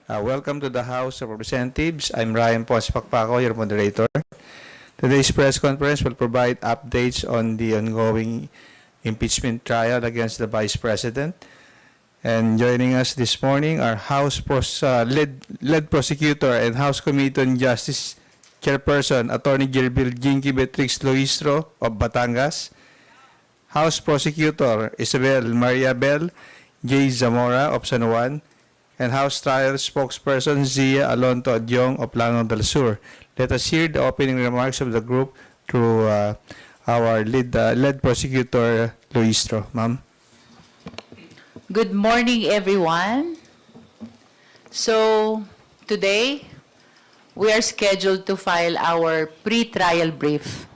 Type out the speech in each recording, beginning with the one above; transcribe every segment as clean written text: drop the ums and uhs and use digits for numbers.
Welcome to the House of Representatives. I'm Ryan Pacpaco, your moderator. Today's press conference will provide updates on the ongoing impeachment trial against the Vice President. And joining us this morning are lead prosecutor and House Committee on Justice Chairperson, Attorney Gerbil Jinky Beatrix Luistro of Batangas, House Prosecutor Isabel Maria Bell J. Zamora of San Juan, and House Trial Spokesperson Zia Alonto Adyong of Lanao del Sur. Let us hear the opening remarks of the group through our lead prosecutor Luistro. Ma'am. Good morning, everyone. So, today, we are scheduled to file our pre-trial brief.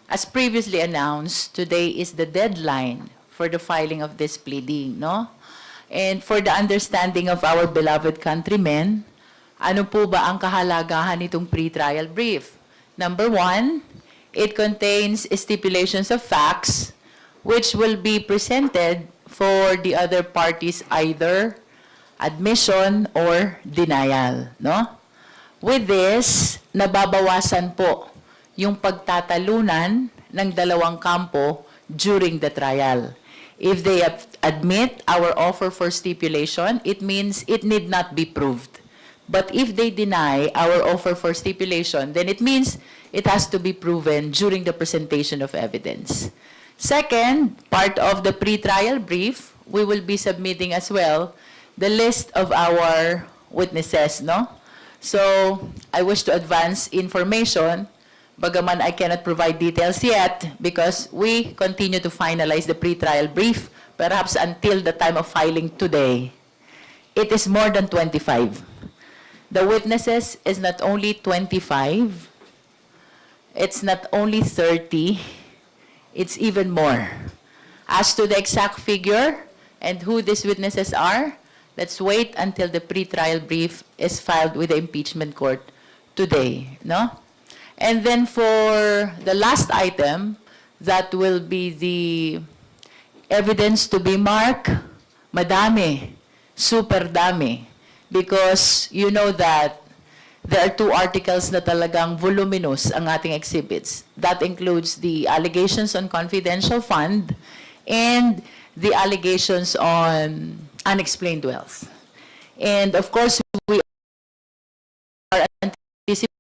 As previously announced, today is the deadline for the filing of this pleading, no? And for the understanding of our beloved countrymen, ano po ba ang kahalagahan nitong pre-trial brief? Number one, it contains stipulations of facts which will be presented for the other parties either admission or denial, no? With this, nababawasan po yung pagtatalunan ng dalawang kampo during the trial. If they admit our offer for stipulation, it means it need not be proved. But if they deny our offer for stipulation, then it means it has to be proven during the presentation of evidence. Second, part of the pre-trial brief, we will be submitting as well the list of our witnesses, no? So, I wish to advance information, bagaman I cannot provide details yet because we continue to finalize the pre-trial brief, perhaps until the time of filing today. It is more than 25. The witnesses is not only 25, it's not only 30, it's even more. As to the exact figure and who these witnesses are, let's wait until the pre-trial brief is filed with the impeachment court today, no? And then for the last item, that will be the evidence to be marked, madami, super dami. Because you know that there are two articles na talagang voluminous ang ating exhibits. That includes the allegations on confidential fund and the allegations on unexplained wealth. And of course, we are anticipating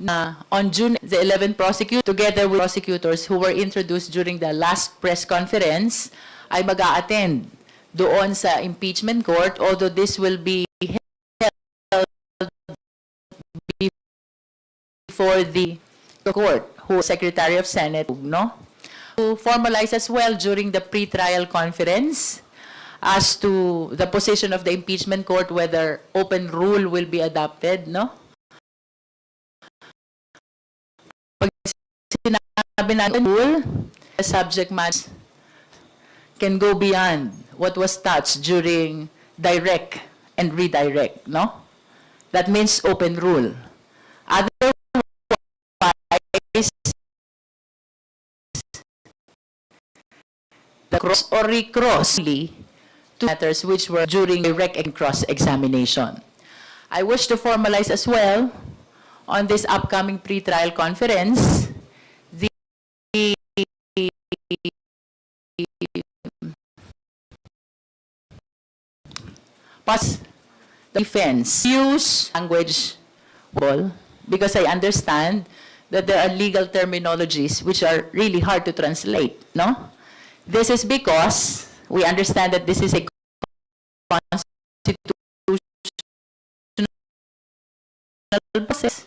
na on June the 11th, together with prosecutors who were introduced during the last press conference, ay mag-a-attend doon sa impeachment court, although this will be held before the court, who Secretary of Senate, no? To formalize as well during the pre-trial conference as to the position of the impeachment court, whether open rule will be adopted, no? Pag sinabi natin rule, the subject matter can go beyond what was touched during direct and redirect, no? That means open rule. Otherwise, the cross or recross to matters which were during direct and cross-examination. I wish to formalize as well on this upcoming pre-trial conference the defense use language because I understand that there are legal terminologies which are really hard to translate, no? This is because we understand that this is a constitutional process.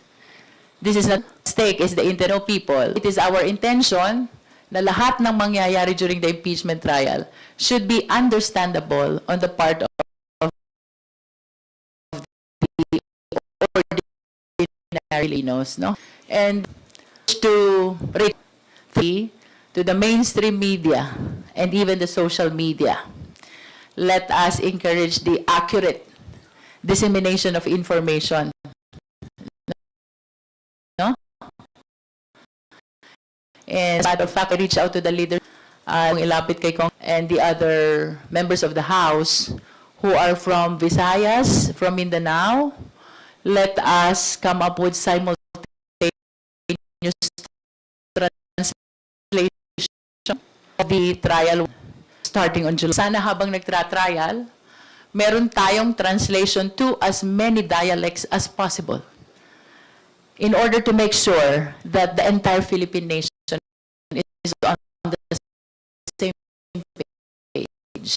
This is not stake is the internal people. It is our intention na lahat ng mangyayari during the impeachment trial should be understandable on the part of the ordinary Filipinos, no? And to the mainstream media and even the social media, let us encourage the accurate dissemination of information, no? And as a matter of fact, I reached out to the leaders, ilapit kay Kong and the other members of the House who are from Visayas, from Mindanao. Let us come up with simultaneous translation of the trial starting on July. Sana habang nagtra-trial, meron tayong translation to as many dialects as possible in order to make sure that the entire Philippine nation is on the same page.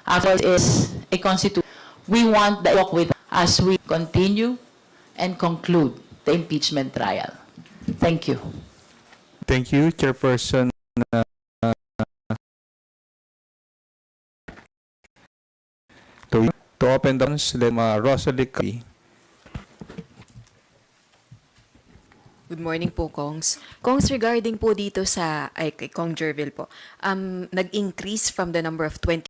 After is a constitution, we want the walk with as we continue and conclude the impeachment trial. Thank you. Thank you, Chairperson. To open the Rosalie. Good morning po, Kongs. Kongs, regarding po dito sa, kay Kong Jervil po, nag-increase from the number of 25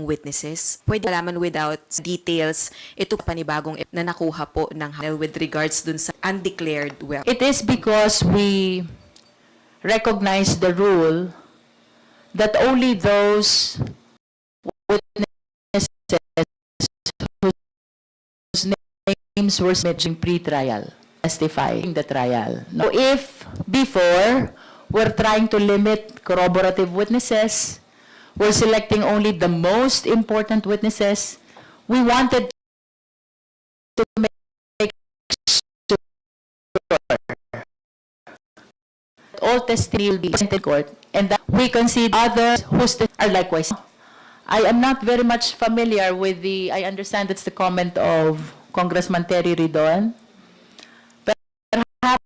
witnesses. Pwede malaman without details, ito panibagong na nakuha po ng with regards dun sa undeclared wealth. It is because we recognize the rule that only those witnesses whose names were submitted pre-trial testifying the trial. Now, if before we're trying to limit corroborative witnesses, we're selecting only the most important witnesses, we wanted to make sure all testimony will be presented in court and that we consider others whose are likewise. I am not very much familiar with I understand that's the comment of Congressman Terry Ridon. Perhaps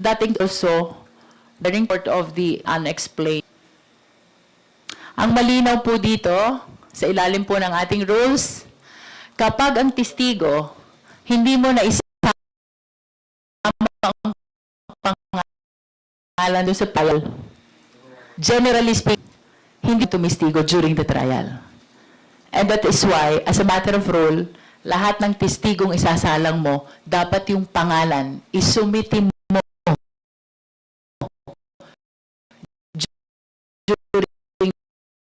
that also the report of the unexplained. Ang malinaw po dito, sa ilalim po ng ating rules, kapag ang testigo, hindi mo na isama ang pangalan doon sa trial, generally speaking, hindi tumistigo during the trial. And that is why, as a matter of rule, lahat ng testigong isasalang mo, dapat yung pangalan, isumitin mo during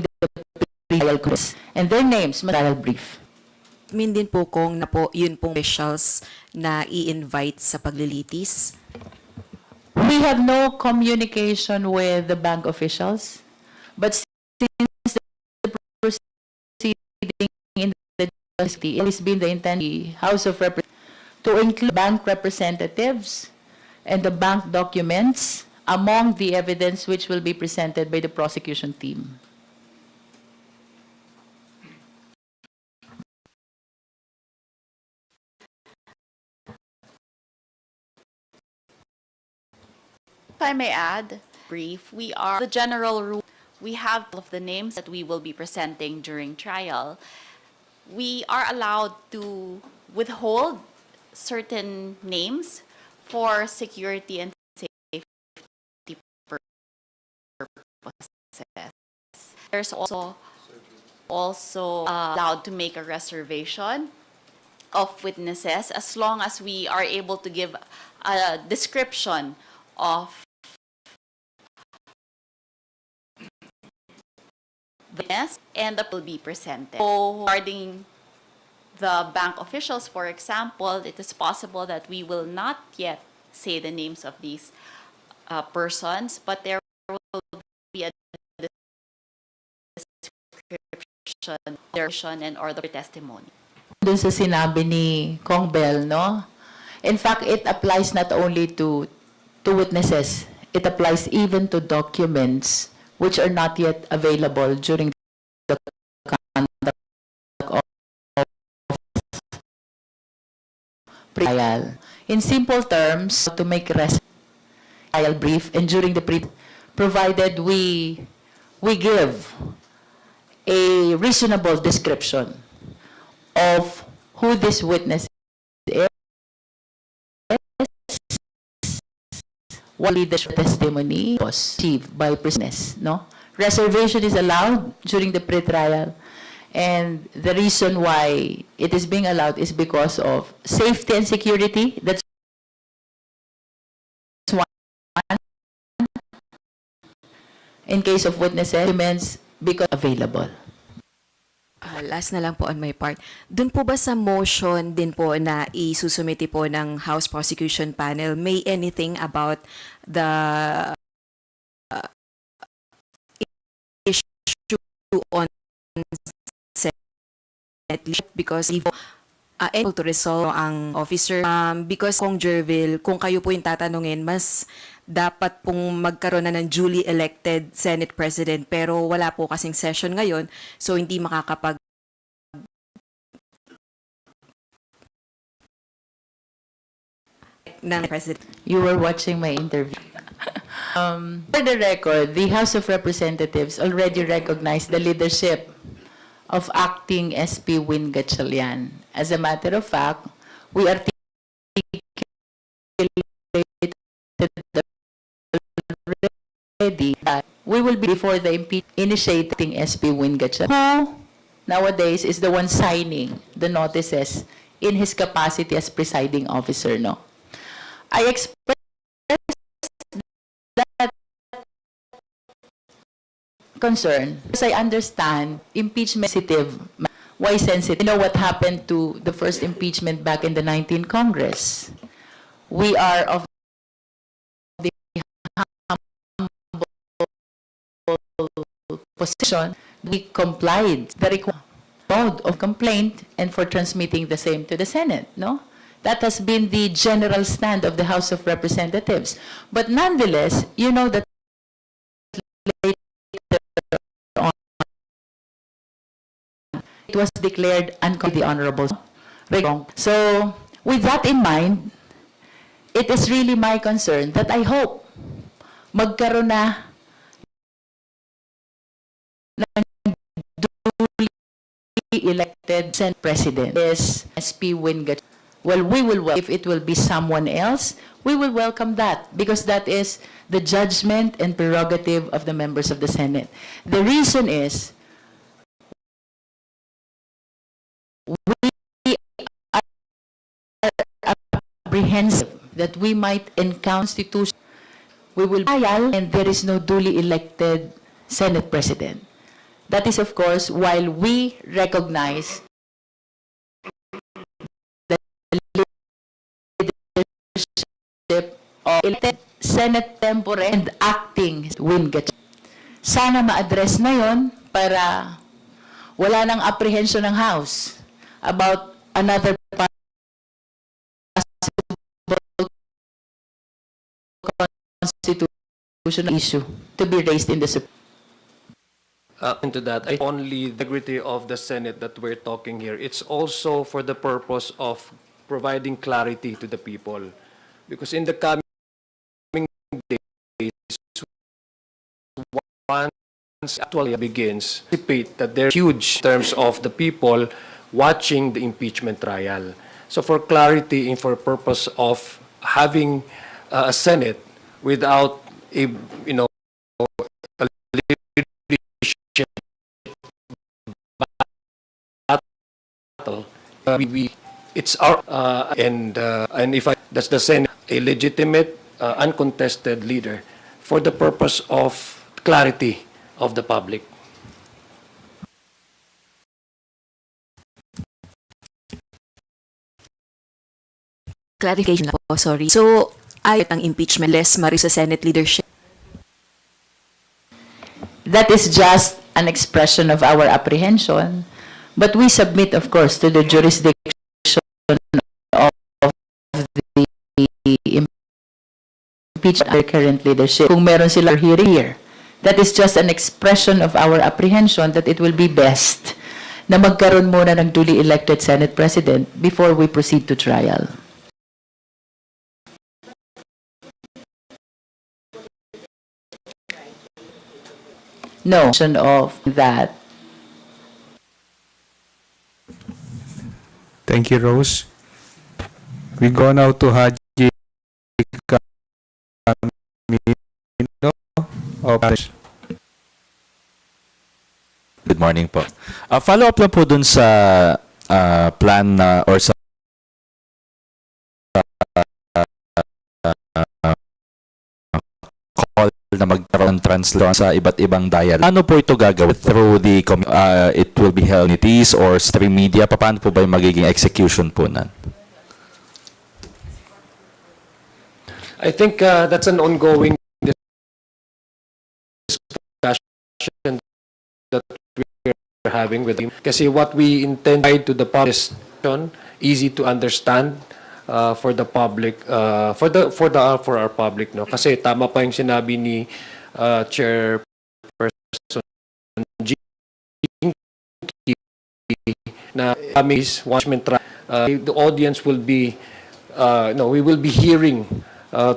the trial course. And their names, trial brief. Min din po, Kong, na po yun pong officials na i-invite sa paglilitis. We have no communication with the bank officials, but since the proceeding in the university, it has been the intent of the House of Representatives to include bank representatives and the bank documents among the evidence which will be presented by the prosecution team. If I may add, brief, the general rule, we have all of the names that we will be presenting during trial. We are allowed to withhold certain names for security and safety purposes. There's also allowed to make a reservation of witnesses as long as we are able to give a description of witness and that will be presented. So, regarding the bank officials, for example, it is possible that we will not yet say the names of these persons, but there will be a description and order testimony. Doon sa sinabi ni Kong Bell, no? In fact, it applies not only to witnesses, it applies even to documents which are not yet available during the conduct of trial. In simple terms, to make trial brief and during the provided we give a reasonable description of who this witness is, what leadership testimony was achieved by prisoners, no? Reservation is allowed during the pre-trial, And the reason why it is being allowed is because of safety and security. That's one. In case of witnesses, documents because available. Last na lang po on my part. Doon po ba sa motion din po na isusumiti po ng House Prosecution Panel, may anything about the issue on Senate leadership? Because if able to resolve ang officer, because Kong Jervil, kung kayo po yung tatanungin, mas dapat pong magkaroon na ng duly elected Senate President, pero wala po kasing session ngayon, so hindi makakapag ng President. You were watching my interview. For the record, the House of Representatives already recognized the leadership of acting SP Win Gatchalian. As a matter of fact, we articulated already that we will be before the initiating SP Win Gatchalian, who nowadays is the one signing the notices in his capacity as presiding officer, no? I express that concern because I understand impeachment sensitive. Why sensitive? You know what happened to the first impeachment back in the 19th Congress? We are of the humble position. We complied the requirement of complaint and for transmitting the same to the Senate, no? That has been the general stand of the House of Representatives. But nonetheless, you know that later on, it was declared unconstitutional, the Honorable. So, with that in mind, it is really my concern that I hope magkaroon na ng duly elected Senate President is SP Wingat. Well, we will, if it will be someone else, we will welcome that because that is the judgment and prerogative of the members of the Senate. The reason is we are apprehensive that we might encounter constitution. We will trial and there is no duly elected Senate President. That is, of course, while we recognize of elected Senate temporary and acting Win Gatchalian. Sana ma-address na yon para wala nang apprehension ng House about another possible constitutional issue to be raised in the Supreme. Into that, only the integrity of the Senate that we're talking here. It's also for the purpose of providing clarity to the people. Because in the coming days, once actually begins, anticipate that there are huge terms of the people watching the impeachment trial. So for clarity and for purpose of having a Senate without a, a leadership battle, it's our and if that's the Senate a legitimate, uncontested leader for the purpose of clarity of the public. Clarification po, sorry. So, ayot ang impeachment less mari sa Senate leadership. That is just an expression of our apprehension, but we submit, of course, to the jurisdiction of the impeachment under current leadership. Kung meron sila hearing here, that is just an expression of our apprehension that it will be best na magkaroon muna ng duly elected Senate President before we proceed to trial. No, of that. Thank you, Rose. We go now to Haji Camino of Good morning po. Follow up lang po dun sa plan na or sa call na magkaroon ng translation sa iba't ibang dialect. Paano po ito gagawin? Through the it will be held in committees or stream media? Paano po ba yung magiging execution po nan? I think that's an ongoing discussion that we're having with him. Kasi what we intend to the public is easy to understand for the public, for our public, no. Kasi tama pa yung sinabi ni Chairperson Jinky na the audience will be we will be hearing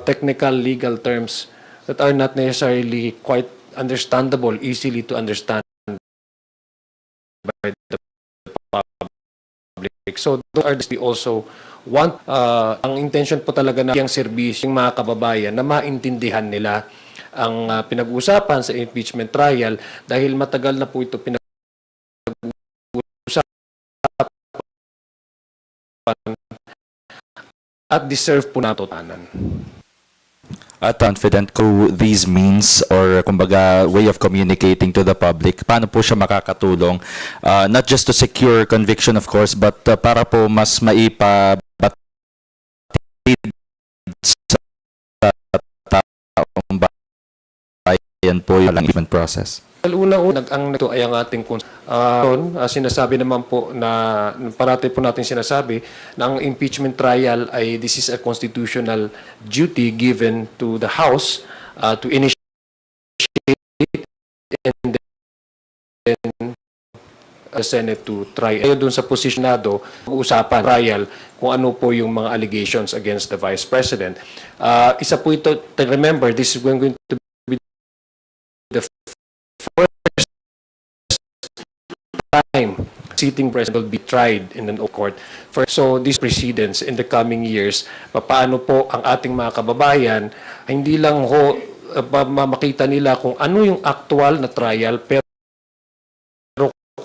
technical legal terms that are not necessarily quite understandable, easily to understand by the public. So those are we also want, ang intention po talaga na yung serbisyo ng mga kababayan na maintindihan nila ang pinag-uusapan sa impeachment trial dahil matagal na po ito pinag-uusapan at deserve po na totanan. Confident ko these means or kumbaga way of communicating to the public, paano po siya makakatulong not just to secure conviction of course but para po mas maipabatid sa taong bayan po yung impeachment process. Una-una, ang ito ay ang ating sinasabi naman po na parati po natin sinasabi na ang impeachment trial ay this is a constitutional duty given to the House to initiate and then the Senate to try. Ayaw dun sa posisyonado, usapan trial kung ano po yung mga allegations against the Vice President. Isa po ito, remember, this is going to be the first time sitting president will be tried in an court. So these precedents in the coming years, paano po ang ating mga kababayan, hindi lang makita nila kung ano yung actual na trial, pero kung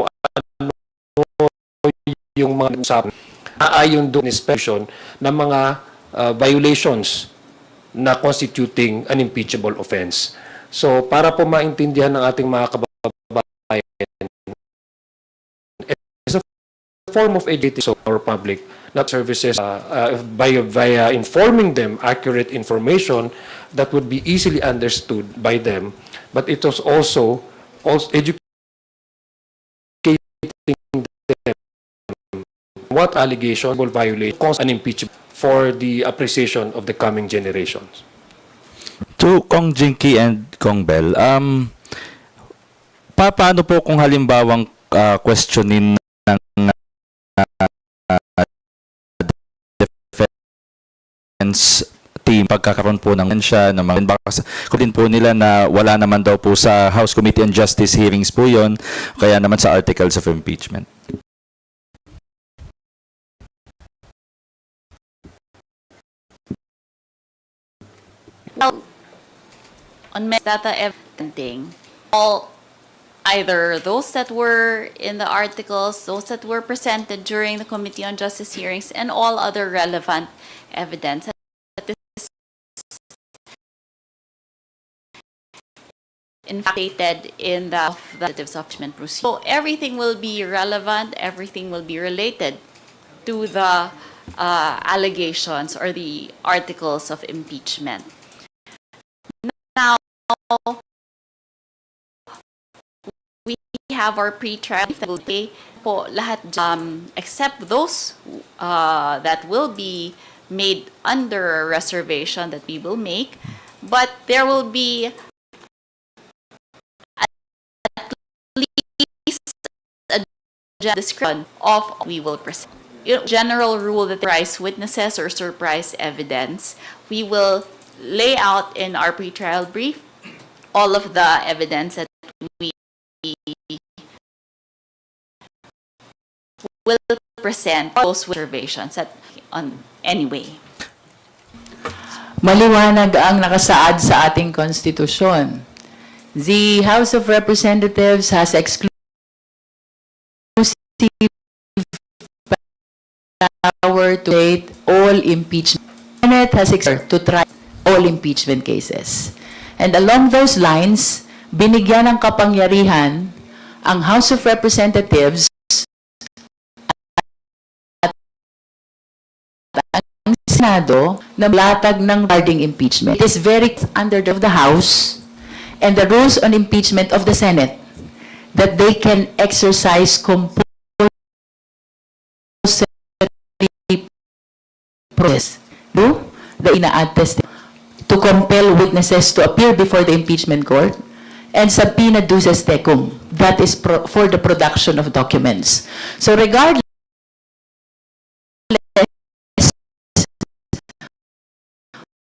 ano yung mga usapan ayon doon inspection ng mga violations na constituting an impeachable offense. So, para po maintindihan ng ating mga kababayan, it's a form of education for public, not services, via informing them accurate information that would be easily understood by them, but it was also educating them what allegation will violate an impeachment for the appreciation of the coming generations. To Kong Jinky and Kong Bell, paano po kung halimbawang questionin ng defense team pagkakaroon po ng siya na mga din po nila na wala naman daw po sa House Committee on Justice hearings po yon, kaya naman sa articles of impeachment. Well, on data evidencing, either those that were in the articles, those that were presented during the Committee on Justice hearings, and all other relevant evidence that is stated in the impeachment procedure. So everything will be relevant, everything will be related to the allegations or the articles of impeachment. Now, we have our pre-trial day po lahat except those that will be made under a reservation that we will make, but there will be at least a description of we will present. General rule that surprise witnesses or surprise evidence, we will lay out in our pre-trial brief all of the evidence that we will present, those observations on anyway. Maliwanag ang nakasaad sa ating konstitusyon. The House of Representatives has excluded power to date all impeachment. Senate has to try all impeachment cases. And along those lines, binigyan ng kapangyarihan ang House of Representatives at ang Senado na latag ng regarding impeachment. It is very under the House and the rules on impeachment of the Senate that they can exercise compulsory process. Do the ina-add testing to compel witnesses to appear before the impeachment court and subpoena duces tecum. That is for the production of documents. So regardless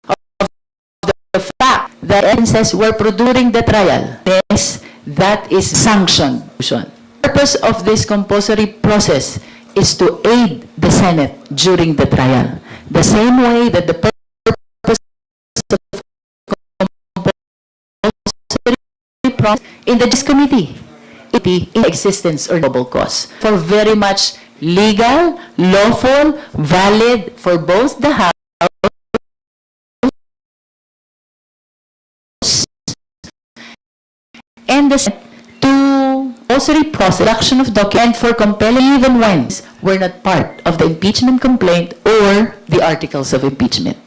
of the fact that evidences were during the trial, yes, that is sanctioned. The purpose of this compulsory process is to aid the Senate during the trial. The same way that the purpose of compulsory process in the Justice Committee, in existence or noble cause, for very much legal, lawful, valid for both the House and the Senate to compulsory process, production of documents for compelling even when were not part of the impeachment complaint or the articles of impeachment.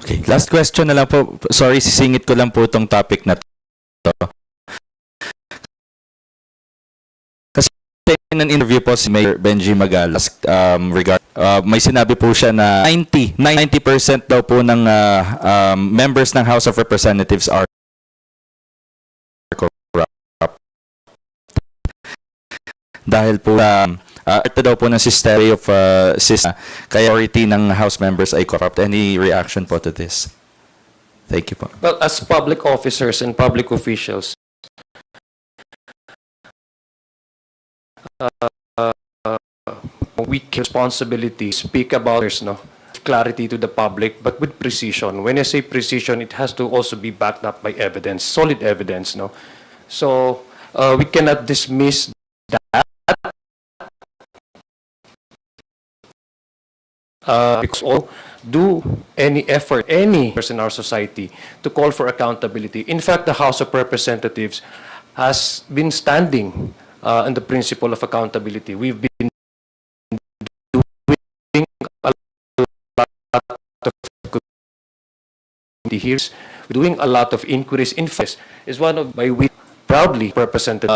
Okay, last question na lang po. Sorry, sisingit ko lang po itong topic na to. Kasi in an interview po si Mayor Benji Magalas may sinabi po siya na 90% daw po ng members ng House of Representatives are dahil po ito daw po ng system of kaya majority ng House members ay corrupt. Any reaction po to this? Thank you po. Well, as public officers and public officials, we can responsibility speak about this, no, clarity to the public, but with precision. When I say precision, it has to also be backed up by evidence, solid evidence, no. So we cannot dismiss that because all do any effort, any person in our society to call for accountability. In fact, the House of Representatives has been standing on the principle of accountability. We've been doing a lot of committee hearings, doing a lot of inquiries. In fact, is one of my we proudly represented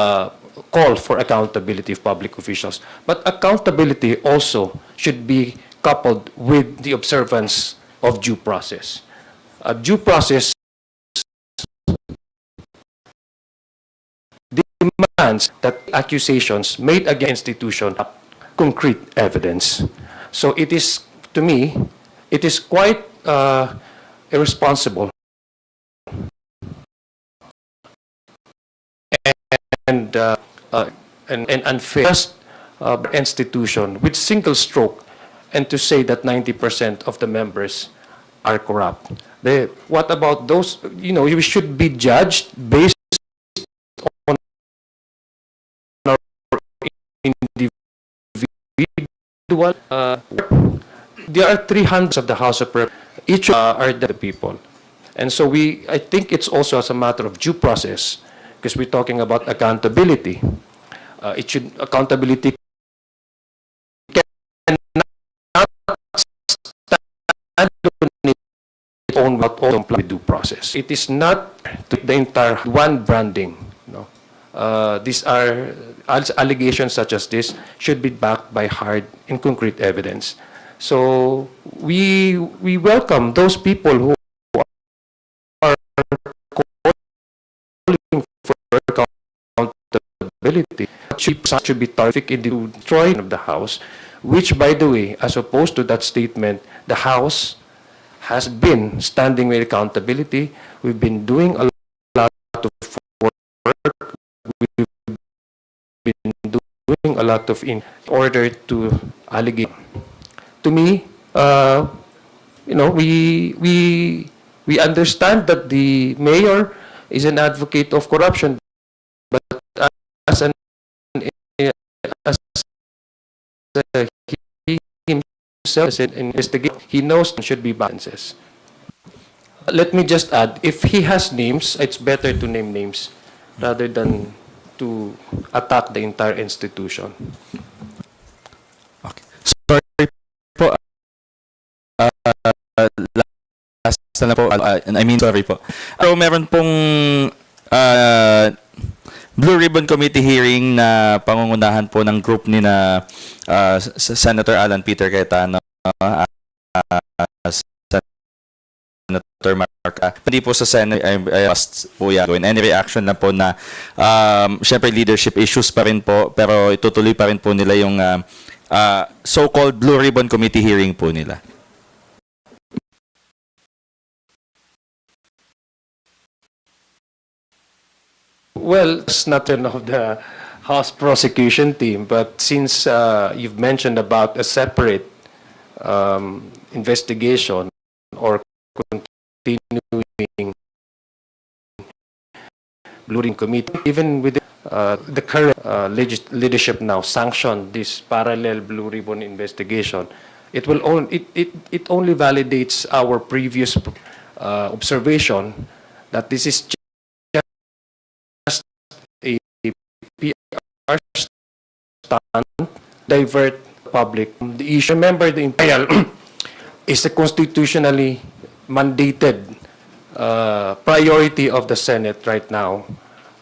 call for accountability of public officials. But accountability also should be coupled with the observance of due process. Due process demands that accusations made against institution have concrete evidence. So it is, to me, it is quite irresponsible and unfair institution with single stroke, and to say that 90% of the members are corrupt. What about those? You know, you should be judged based on our individual. There are 300 of the House of Representatives. Each are the people, and so I think it's also as a matter of due process, because we're talking about accountability. Accountability with due process. It is not the entire one branding. No, these are allegations such as this should be backed by hard and concrete evidence. So we welcome those people who are calling for accountability. Should be terrific in the destroying of the House, which, by the way, as opposed to that statement, the House has been standing with accountability. We've been doing a lot of work. We've been doing a lot of in order to allegate. To me, you know, we understand that the mayor is an advocate of corruption, but as an as he himself said, investigate, he knows there should be balances. Let me just add, if he has names, it's better to name names rather than to attack the entire institution. Okay. Sorry po. Last na po. I mean, sorry po. So, meron pong Blue Ribbon Committee hearing na pangungunahan po ng group ni na Senator Alan Peter Cayetano, Senator Marca. Hindi po sa Senate ay po yan. Any reaction na po na syempre leadership issues pa rin po, pero itutuloy pa rin po nila yung so-called Blue Ribbon Committee hearing po nila. Well, it's not one of the House prosecution team, but since you've mentioned about a separate investigation or continuing Blue Ribbon Committee, even with the current leadership now sanctioned this parallel Blue Ribbon investigation, it will it only validates our previous observation that this is just a PR stunt, divert public. The issue, remember, the imperial is a constitutionally mandated priority of the Senate right now.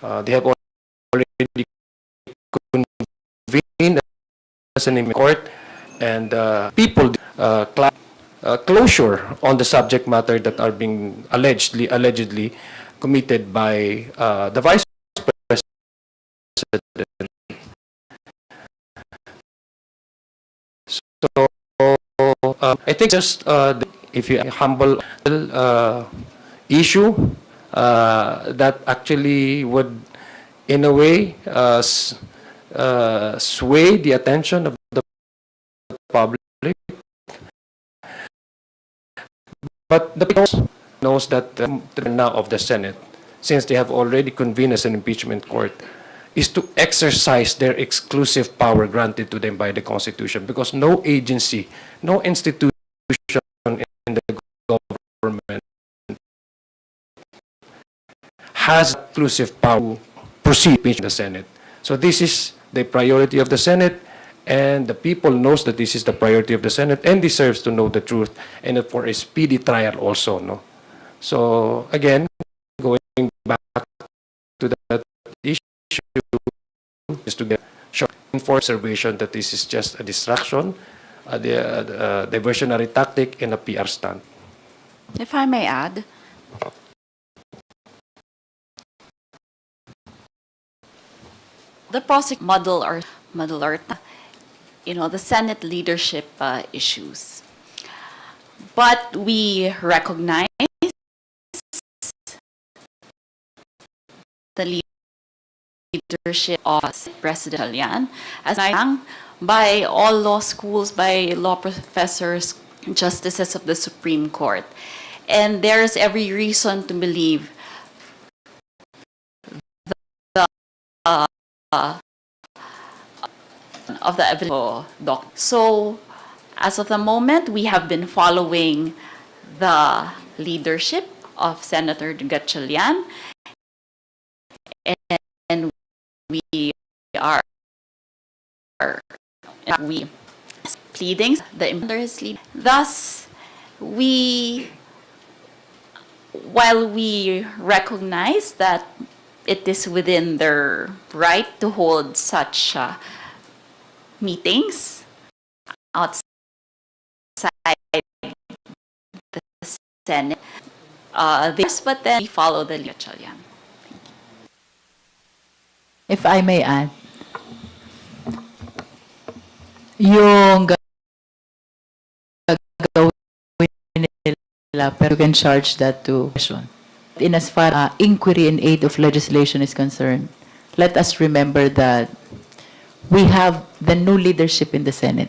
They have already convened as an court, and people closure on the subject matter that are being allegedly committed by the Vice President. So I think just if you humble issue that actually would, in a way, sway the attention of the public. But the people knows that now of the Senate, since they have already convened as an impeachment court, is to exercise their exclusive power granted to them by the Constitution, because no agency, no institution in the government has exclusive power to proceed in the Senate. So this is the priority of the Senate, and the people knows that this is the priority of the Senate and deserves to know the truth, and for a speedy trial also. No, so again, going back to that issue, is to get short for observation that this is just a distraction, a diversionary tactic, and a PR stunt. If I may add, the prosecutor muddle or the Senate leadership issues, but we recognize the leadership of President Alian as by all law schools, by law professors, justices of the Supreme Court, and there is every reason to believe of the evidence. So, as of the moment, we have been following the leadership of Senator Gatchalian, and we are pleadings the impeachment lead. Thus, while we recognize that it is within their right to hold such meetings outside the Senate, but then we follow the leadership. If I may add, yung gagawin nila, pero you can charge that to in as far as inquiry in aid of legislation is concerned. Let us remember that we have the new leadership in the Senate.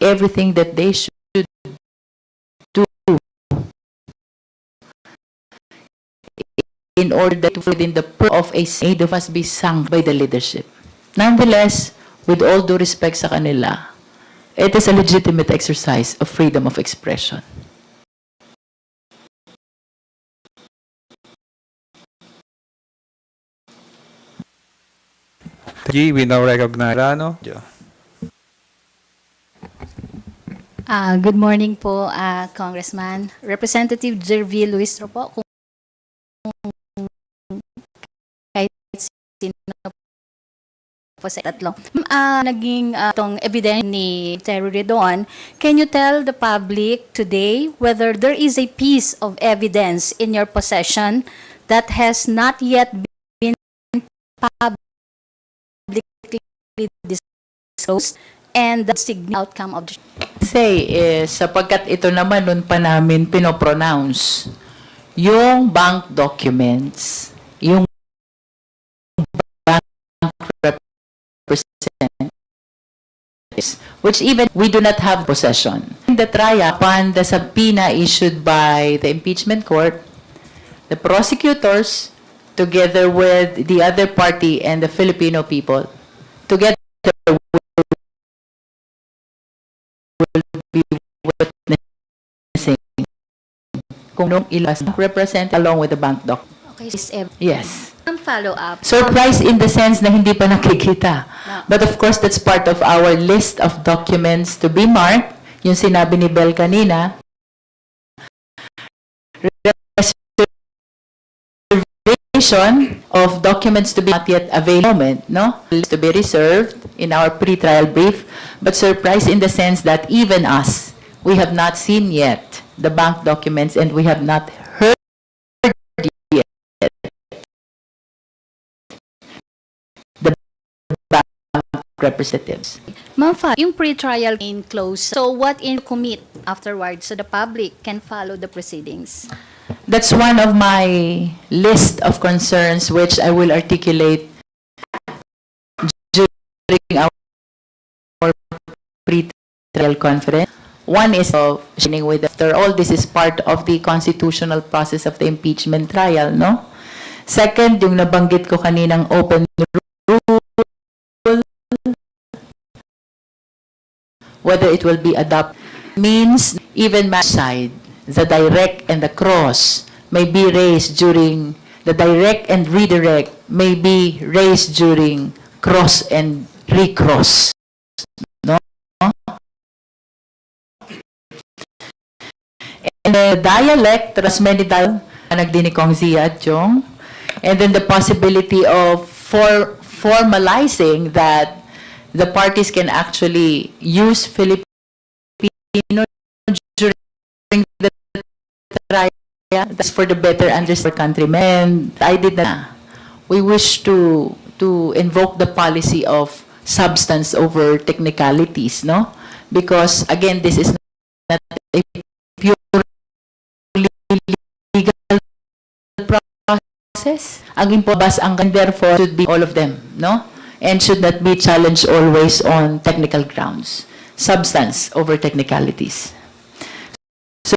Everything that they should do in order to within the of a aid of us be sung by the leadership. Nonetheless, with all due respect sa kanila, it is a legitimate exercise of freedom of expression. We now recognize Rano. Good morning po, Congressman. Representative Jervil Luistro po. Kung kahit sino po sa tatlo. Naging itong evidence ni Terry Redon, can you tell the public today whether there is a piece of evidence in your possession that has not yet been publicly disclosed and the outcome of the Say is, sapagkat ito naman nun pa namin pinopronounce, yung bank documents, yung bank representatives, which even we do not have possession. In the trial, upon the subpoena issued by the impeachment court, the prosecutors, together with the other party and the Filipino people, together be witnessing kung nung ilas represent along with the bank doc. Okay, Yes. follow-up. Surprise in the sense na hindi pa nakikita. But of course, that's part of our list of documents to be marked. Yung sinabi ni Bel kanina, reservation of documents to be not yet available, no? To be reserved in our pre-trial brief, but surprise in the sense that even us, we have not seen yet the bank documents and we have not heard yet the bank representatives. Ma'am, yung pre-trial in close. So what in commit afterwards so the public can follow the proceedings? That's one of my list of concerns which I will articulate during our pre-trial conference. One is of sharing with, after all, this is part of the constitutional process of the impeachment trial, no? Second, yung nabanggit ko kaninang open rule, whether it will be adopted, means even my side, the direct and the cross may be raised during, the direct and redirect may be raised during cross and recross. No? And the dialect, there's many dialects, nagdinikong Zia at Jong, and then the possibility of formalizing that the parties can actually use Filipino during the trial. That's for the better understanding countrymen. I did not. We wish to invoke the policy of substance over technicalities, no? Because again, this is not a purely legal process. Ang impobas ang therefore should be all of them, no? And should not be challenged always on technical grounds. Substance over technicalities. So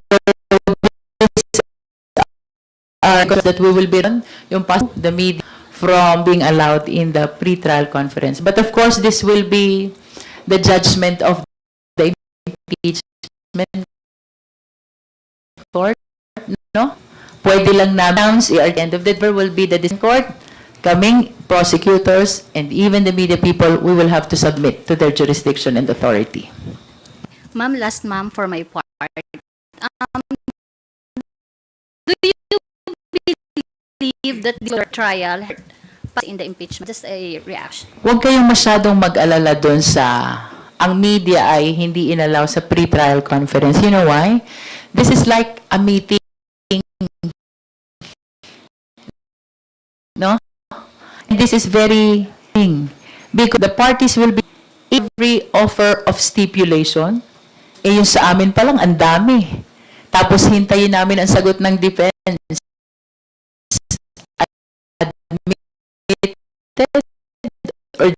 this that we will be on yung the media from being allowed in the pre-trial conference. But of course, this will be the judgment of the impeachment court, no? Pwede lang na announce at the end of the day will be the court, coming prosecutors, and even the media people, we will have to submit to their jurisdiction and authority. Ma'am, last ma'am for my part. Do you believe that the trial in the impeachment? Just a reaction. Huwag kayong masyadong mag-alala doon sa ang media ay hindi inalaw sa pre-trial conference. You know why? This is like a meeting, no? And this is very because the parties will be every offer of stipulation. Eh yung sa amin pa lang, ang dami. Tapos hintayin namin ang sagot ng defense. Admitted or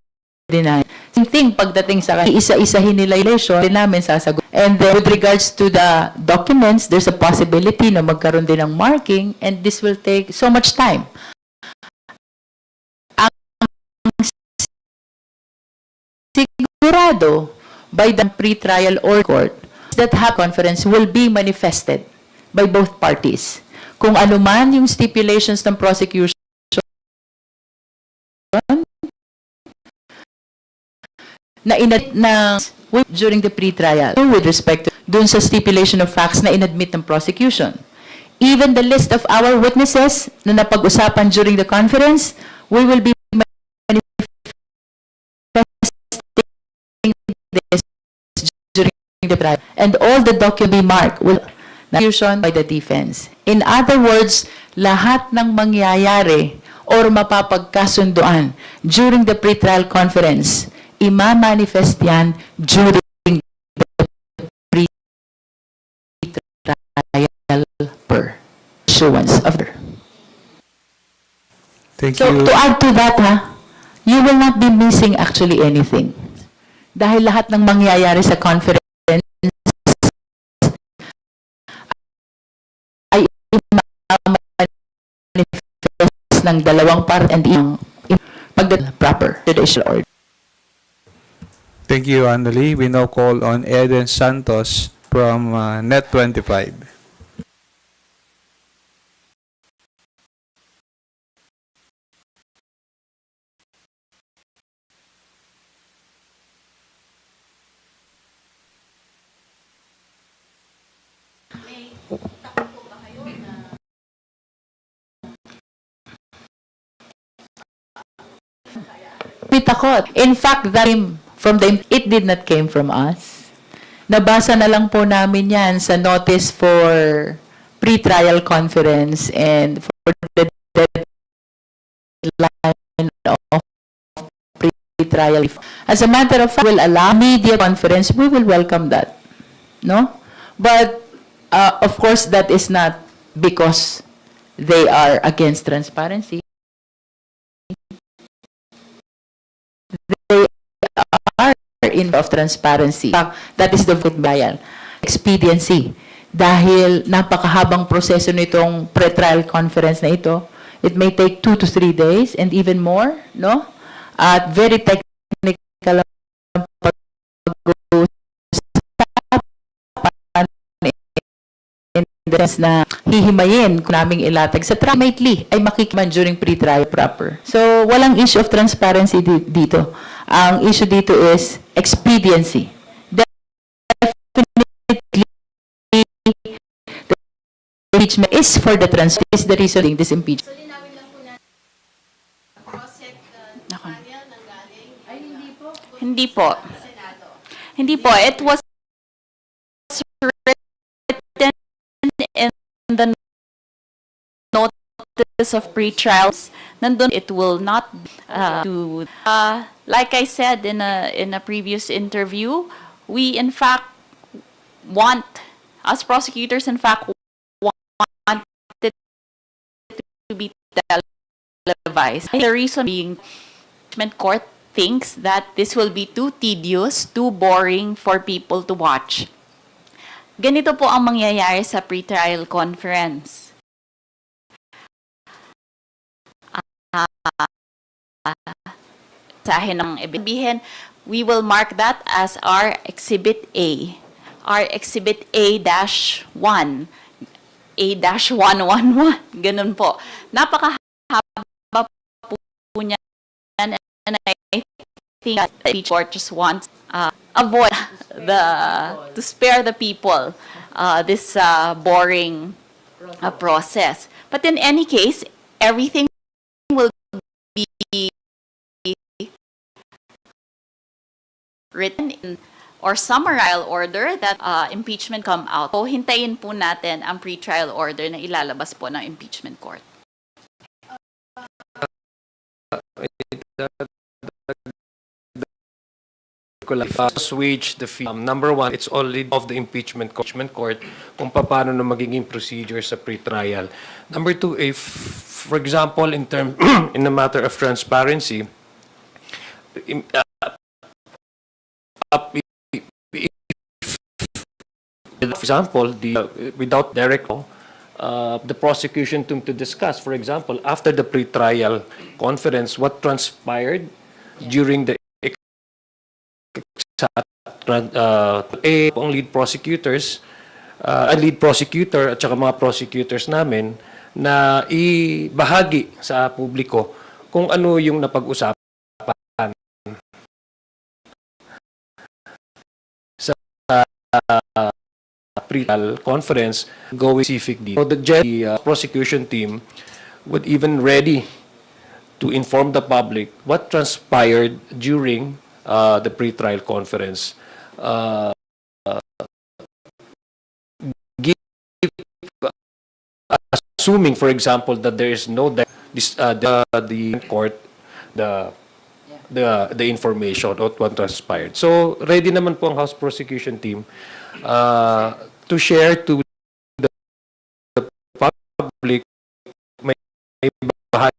denied. Same thing pagdating sa isa-isahin nila yung relation, din namin sasagot. And then with regards to the documents, there's a possibility na magkaroon din ng marking and this will take so much time. Ang estipulado by the pre-trial or court that conference will be manifested by both parties. Kung ano man yung stipulations ng prosecution na during the pre-trial with respect to dun sa stipulation of facts na inadmit ng prosecution. Even the list of our witnesses na napag-usapan during the conference, we will be manifesting this during the trial. And all the document be marked will prosecution by the defense. In other words, lahat ng mangyayari or mapapagkasunduan during the pre-trial conference, ima-manifest yan during the pre-trial per issuance of the. Thank So you. to add to that, you will not be missing actually anything. Dahil lahat ng mangyayari sa conference ay ima-manifest ng dalawang part and pagdating proper judicial order. Thank you, Annalie. We now call on Eden Santos from Net25. Takot. In fact, that it did not came from us. Nabasa na lang po namin yan sa notice for pre-trial conference and for the deadline of pre-trial. As a matter of fact, will allow media conference, we will welcome that. No? But, of course, that is not because they are against transparency. They are in of transparency. That is the bayan. Expediency. Dahil napakahabang proseso nitong pre-trial conference na ito, it may take 2 to 3 days and even more, no? At very technical ang pag-uusapan in the sense na hihimayin kung naming ilatag sa trial, ay makikiman during pre-trial proper. So, walang issue of transparency dito. Ang issue dito is expediency. Definitely, the impeachment is for the transfer, is the reason this impeachment. Hindi po. Hindi po. It was written in the notice of pre-trials. Nandun, it will not like I said in a previous interview, we in fact want, as prosecutors in fact want it to be televised. The reason being, impeachment court thinks that this will be too tedious, too boring for people to watch. Ganito po ang mangyayari sa pre-trial conference. Sahin ng ibihin, we will mark that as our Exhibit A. Our Exhibit A-1. A-111. Ganun po. Napakahaba po niya. And I think that each court just wants avoid to spare the people this boring process. But in any case, everything will be written in or summarial order that impeachment come out. So, hintayin po natin ang pre-trial order na ilalabas po ng impeachment court. Switch the fee. Number one, it's already of the impeachment court kung paano na magiging procedure sa pre-trial. Number two, if, for example, in the matter of transparency, for example, without direct the prosecution to discuss, for example, after the pre-trial conference, what transpired during the ang lead prosecutors, lead prosecutor at saka mga prosecutors namin na ibahagi sa publiko kung ano yung napag-usapan sa pre-trial conference going specific dito. So the prosecution team would even ready to inform the public what transpired during the pre-trial conference. Assuming, for example, that there is no the court the information of what transpired. So ready naman po ang House prosecution team to share to the public, may bahagi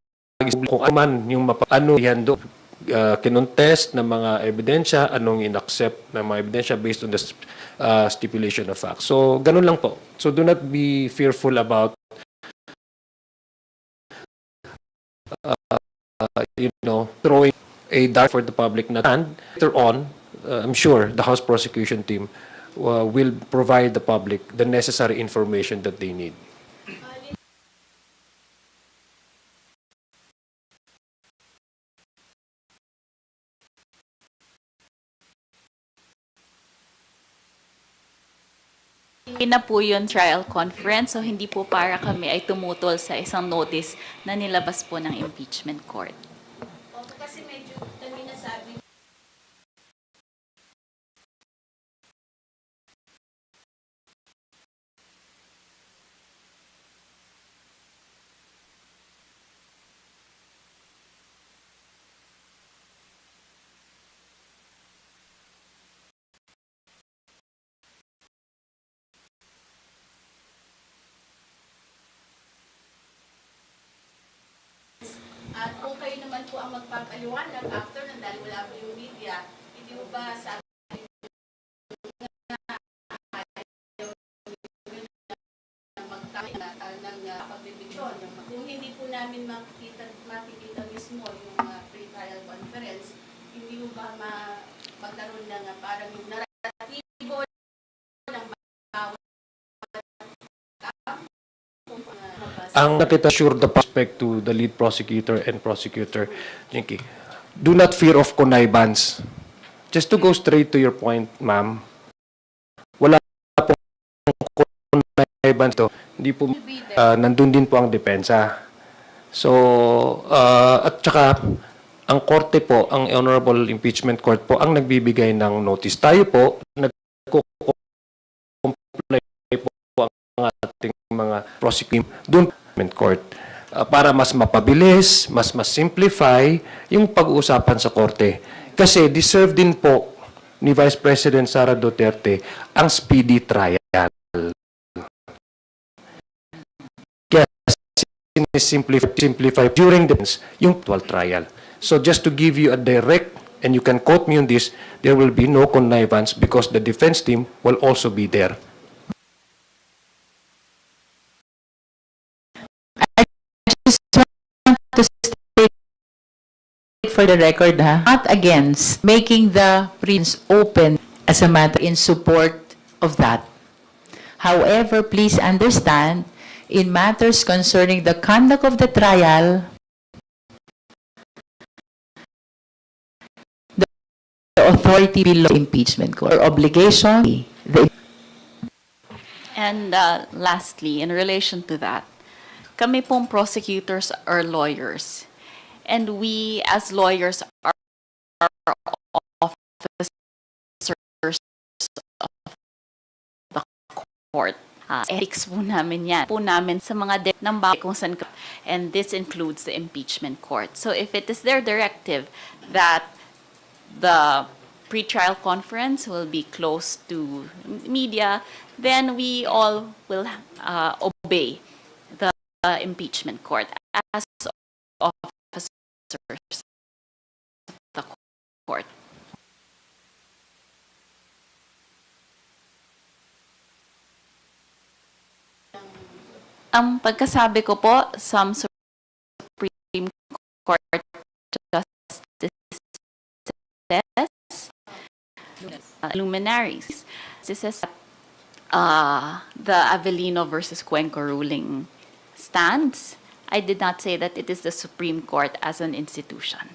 kung ano man yung ano ihando kinontest ng mga ebidensya, anong inaccept ng mga ebidensya based on the stipulation of facts. So ganun lang po. So do not be fearful about throwing a dart for the public. And later on, I'm sure the House prosecution team will provide the public the necessary information that they need. Hindi na po yun trial conference, so hindi po para kami ay tumutol sa isang notice na nilabas po ng impeachment court. Kasi medyo kami nasabi. At kung kayo naman po ang magpapaliwanag after na dahil wala po yung media, hindi mo ba sabi ng pagbibigyon? Kung hindi po namin makikita mismo yung pre-trial conference, hindi mo ba magkaroon ng parang yung naratibo ng bawat Ang nakita-assure the prospect to the lead prosecutor and prosecutor, Jinky, do not fear of connivance. Just to go straight to your point, ma'am, wala pong connivance to. Hindi po, nandun din po ang depensa. So, at saka, ang korte po, ang Honorable Impeachment Court po, ang nagbibigay ng notice. Tayo po, nagko-comply po ang ating mga prosecution doon court para mas mapabilis, mas simplify yung pag-uusapan sa korte. Kasi deserve din po ni Vice President Sara Duterte ang speedy trial. Kaya simplify during yung actual trial. So just to give you a direct, and you can quote me on this, there will be no connivance because the defense team will also be there. For the record, not against making the prints open as a matter in support of that. However, please understand, in matters concerning the conduct of the trial, the authority below impeachment court or obligation. And lastly, in relation to that, kami pong prosecutors are lawyers. And we, as lawyers, are officers of the court. Ethics po namin yan. Po namin sa mga ng kung saan, and this includes the impeachment court. So if it is their directive that the pre-trial conference will be closed to media, then we all will obey the impeachment court as officers of the court. Ang pagkasabi ko po, some Supreme Court justices luminaries. This is the Avellino versus Cuenco ruling stands. I did not say that it is the Supreme Court as an institution.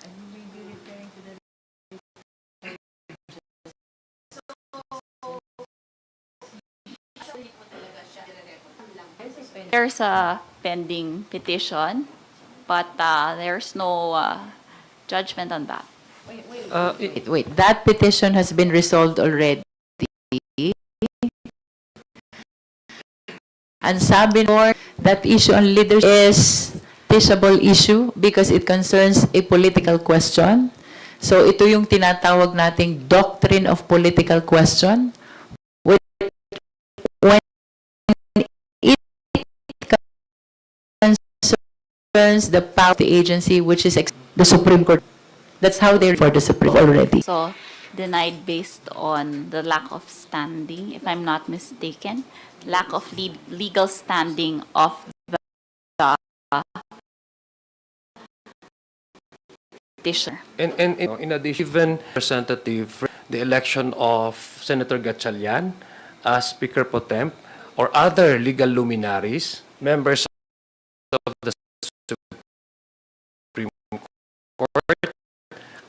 There's a pending petition, but there's no judgment on that. Wait, that petition has been resolved already. And sabi more, that issue on leadership is teachable issue because it concerns a political question. So ito yung tinatawag nating doctrine of political question. When it concerns the power of the agency, which is the Supreme Court. That's how they refer to the Supreme Court already. So denied based on the lack of standing, if I'm not mistaken, lack of legal standing of the petitioner. And in addition, even representative, the election of Senator Gatchalian as Speaker Pro Temp or other legal luminaries, members of the Supreme Court,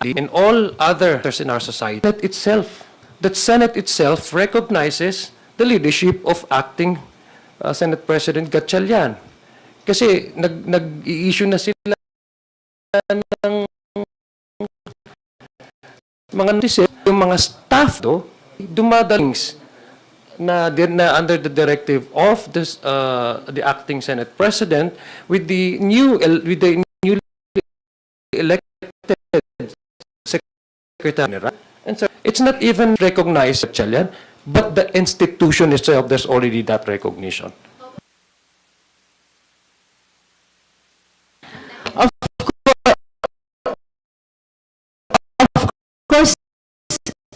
and all others in our society, that Senate itself recognizes the leadership of acting Senate President Gatchalian. Kasi nag-i-issue na sila ng mga notices, yung mga staff dumadalings na under the directive of this, the acting Senate President with the newly elected Secretary. And so it's not even recognized Gatchalian, but the institution itself, there's already that recognition.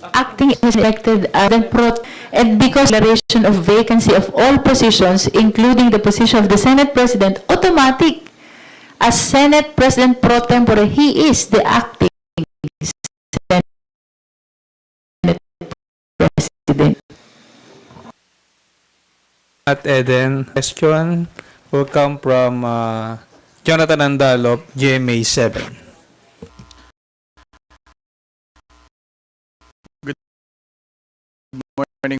Acting is elected and because declaration of vacancy of all positions, including the position of the Senate President, automatic. As Senate President pro tempore, he is the acting Senate President. At Eden, question will come from Jonathan Andalop, GMA 7. Morning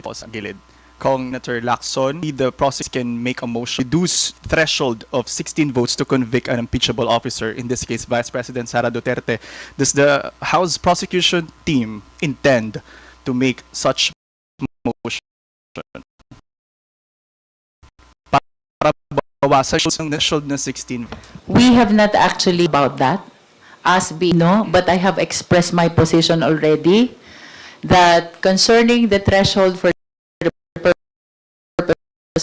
po, sa gilid. Kong Senator Lacson, the process can make a motion to reduce threshold of 16 votes to convict an impeachable officer, in this case Vice President Sara Duterte. Does the House prosecution team intend to make such motion para bawasan yung threshold na 16? We have not actually about that as but I have expressed my position already that concerning the threshold for the purpose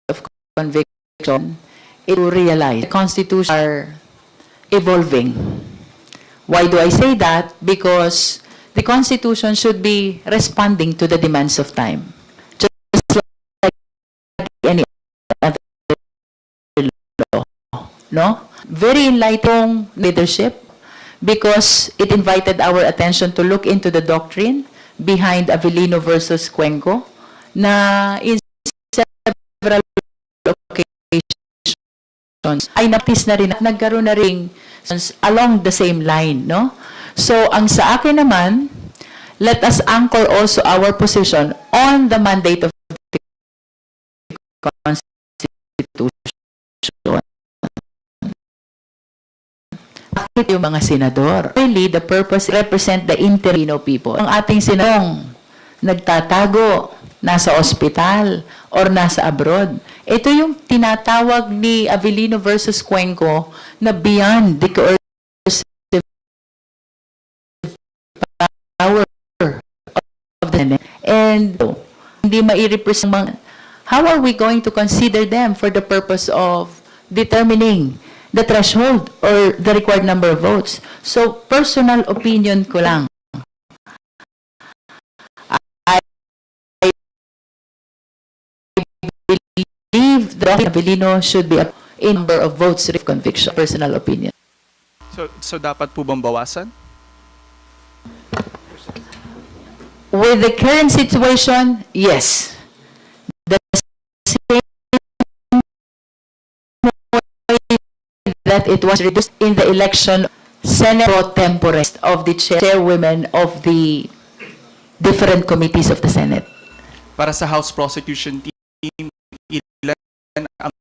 of conviction, it will realize the Constitution are evolving. Why do I say that? Because the Constitution should be responding to the demands of time. Just like any other law. No? Very enlightening leadership because it invited our attention to look into the doctrine behind Avellino versus Cuenco na in several occasions ay napis na rin at nagkaroon na rin along the same line, no? So, ang sa akin naman, let us anchor also our position on the mandate of the Constitution. Bakit yung mga senador? Really, the purpose represent the Filipino people. Ang ating senadong nagtatago, nasa ospital, or nasa abroad. Ito yung tinatawag ni Avellino versus Cuenco na beyond the coercive power of the Senate. And hindi mai-represent. How are we going to consider them for the purpose of determining the threshold or the required number of votes? So, personal opinion ko lang. I believe that Avellino should be a number of votes of conviction. Personal opinion. So dapat po bang bawasan? With the current situation, yes. The same way that it was reduced in the election Senate pro tempore of the chairwomen of the different committees of the Senate. Para sa House Prosecution Team, ilan ang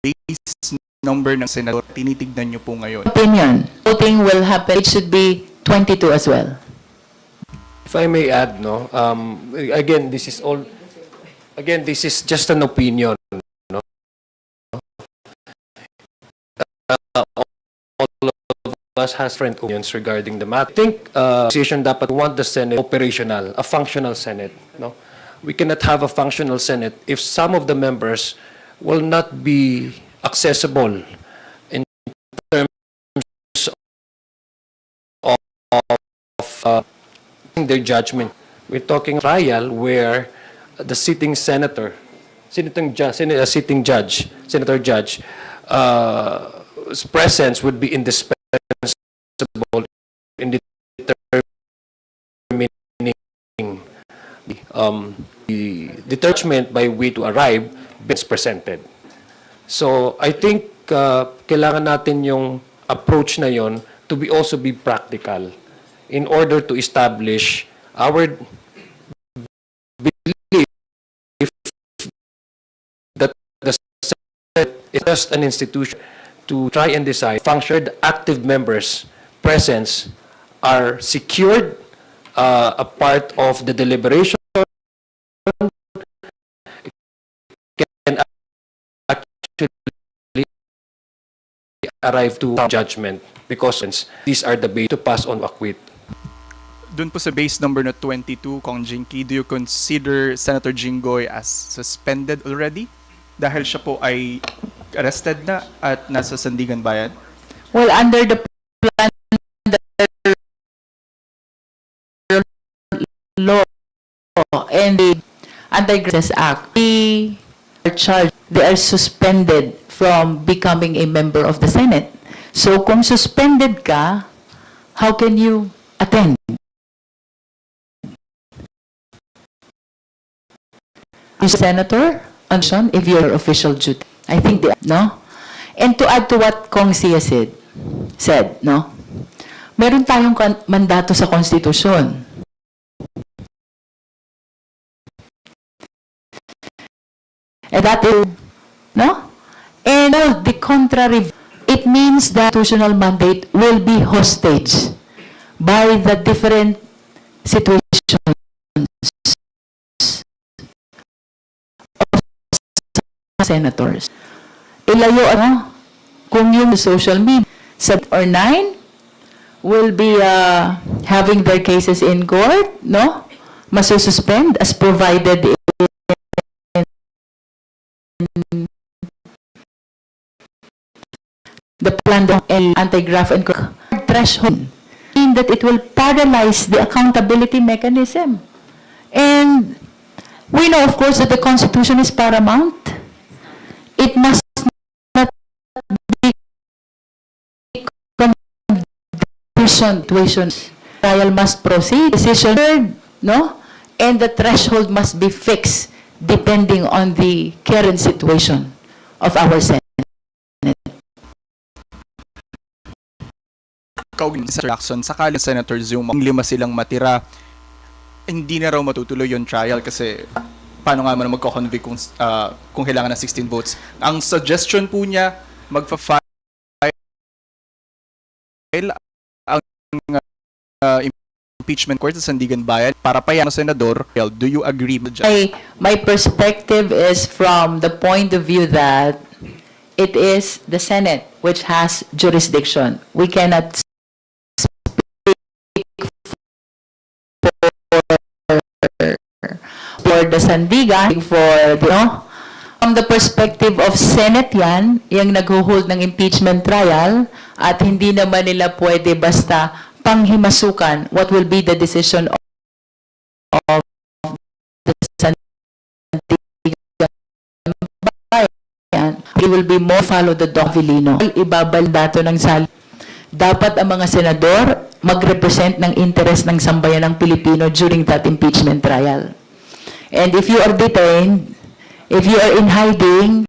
base number ng senador tinitignan niyo po ngayon? Opinion. Voting will happen. It should be 22 as well. If I may add, no, again, this is just an opinion, no. All of us has different opinions regarding the matter. I think decision dapat want the Senate operational, a functional Senate, no. We cannot have a functional Senate if some of the members will not be accessible in terms of their judgment. We're talking trial where the sitting senator, sitting judge, senator judge, his presence would be indispensable in determining the determinant by way to arrive is presented. So I think kailangan natin yung approach na yon to be also be practical in order to establish our belief that the Senate is just an institution to try and decide functioned active members' presence are secured, a part of the deliberation, can actually arrive to judgment because these are the base to pass on acquit. Doon po sa base number na 22, Kong Jinky, do you consider Senator Jinggoy as suspended already? Dahil siya po ay arrested na at nasa Sandigan Bayan? Well, under the plan law and the Anti-Graces Act, they are charged, they are suspended from becoming a member of the Senate. So kung suspended ka, how can you attend? Senator, if you're official duty. I think, no? And to add to what Kong Sia said, no? Meron tayong mandato sa konstitusyon. And that is, no? And the contrary, it means that constitutional mandate will be hostage by the different situations of senators. Ilayo, kung yung social media, 7 or 9 will be having their cases in court, no? Masususpend as provided in the plan of anti-graft and threshold, in that it will paralyze the accountability mechanism. And we know, of course, that the Constitution is paramount. It must not be situations. Trial must proceed, decision heard, no? And the threshold must be fixed depending on the current situation of our Senate. Senator Lacson, sakali Senator Zuma, 5 silang matira, hindi na raw matutuloy yung trial kasi paano nga man magko-convict kung kailangan ng 16 votes. Ang suggestion po niya, magfa-file ang impeachment court sa Sandigan Bayan para payan ng senador. Do you agree with that? My perspective is from the point of view that it is the Senate which has jurisdiction. We cannot for the Sandigan, for the, from the perspective of Senate yan, yung nag-hold ng impeachment trial, at hindi naman nila pwede basta panghimasukan what will be the decision of the Sandigan bayan. It will be more follow the Dovilino. Ibabal dato ng sal. Dapat ang mga senador mag-represent ng interest ng sambayan ng Pilipino during that impeachment trial. And if you are detained, if you are in hiding,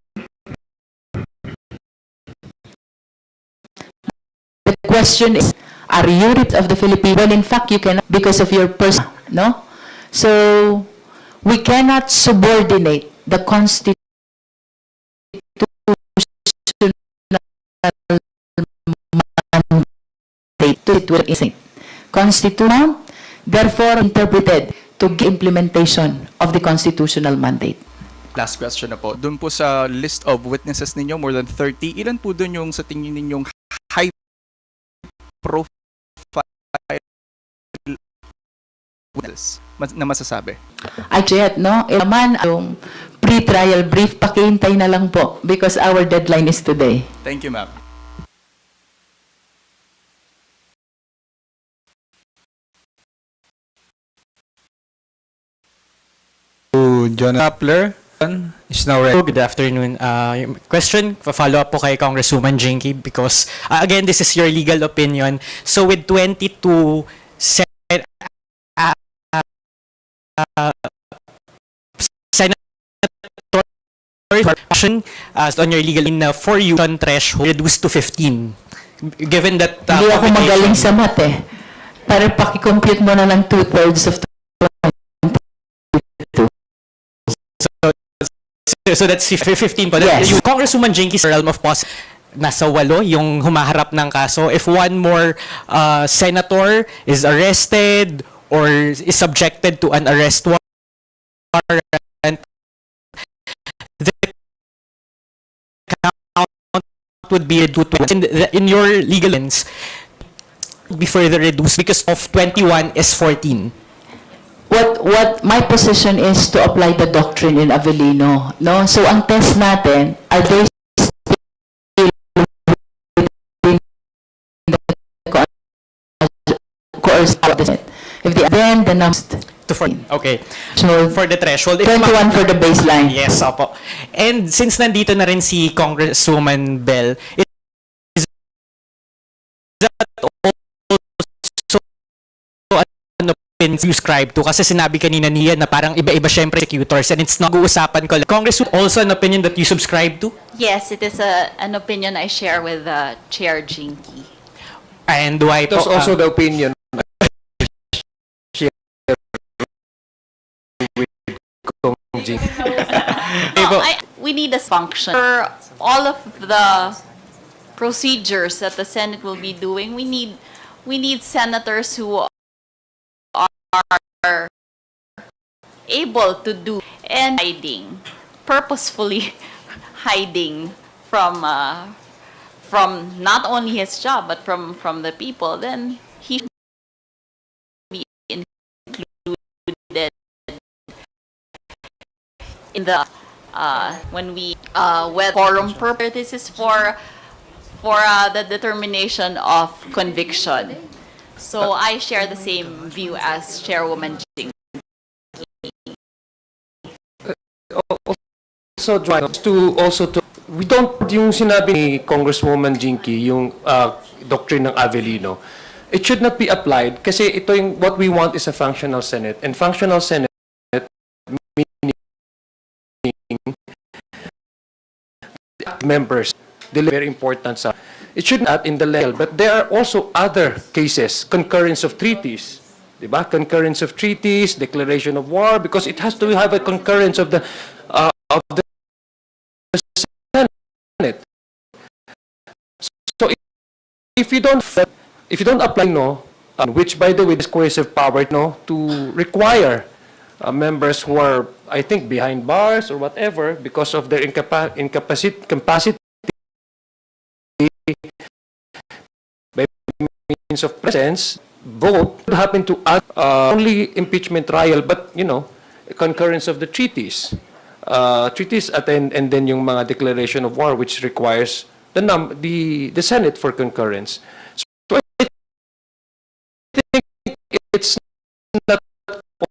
the question is, are you ripped of the Philippines? Well, in fact, you cannot because of your person, no? So, we cannot subordinate the constitutional mandate to it. Constitutional, therefore interpreted to give implementation of the constitutional mandate. Last question na po. Doon po sa list of witnesses ninyo, more than 30, ilan po doon yung sa tingin ninyong high profile witnesses na masasabi? Jet, no? Naman yung pre-trial brief, pakihintay na lang po because our deadline is today. Thank you, ma'am. John Kapler is now ready. Good afternoon. Yung question, follow up po kay Congresswoman Jinky because, again, this is your legal opinion. So with 22 senators on your legal in for you threshold reduced to 15. Given that Hindi ako magaling sa math eh. Para pakicompute mo na lang 2/3 of So that's 15 po. Yes. Yung Congresswoman Jinky's realm of nasa 8 yung humaharap ng kaso. If one more senator is arrested or is subjected to an arrest warrant, the count would be reduced in your legal lens be further reduced because of 21 is 14. What my position is to apply the doctrine in Avellino, no? So ang test natin, are they still within the coerced consent? If they then the next To 14. Okay. so For the threshold. If 21 for the baseline. Yes, opo. And since nandito na rin si Congresswoman Bell, is that also ano subscribe to? Kasi sinabi kanina niya na parang iba-iba syempre prosecutors and it's not uusapan ko lang. Congress, also an opinion that you subscribe to? Yes, it is an opinion I share with Chair Jinky. And why It was po? also the opinion We need a function. For all of the procedures that the Senate will be doing, we need senators who are able to do and hiding, purposefully hiding from not only his job but from the people, then he should be included in the when we with forum purpose. This is for the determination of conviction. So I share the same view as Chairwoman Jing. also we don't yung sinabi ni Congresswoman Jinky yung doctrine ng Avellino, it should not be applied kasi ito yung what we want is a functional Senate, and functional Senate meaning members very important sa it should not in the level, but there are also other cases, concurrence of treaties, diba? Concurrence of treaties, declaration of war, because it has to have a concurrence of the Senate. So if you don't apply which by the way is coercive power to require members who are I think behind bars or whatever because of their capacity by means of presence vote would happen to only impeachment trial, but a concurrence of the treaties and then yung mga declaration of war which requires the Senate for concurrence. So I think it's not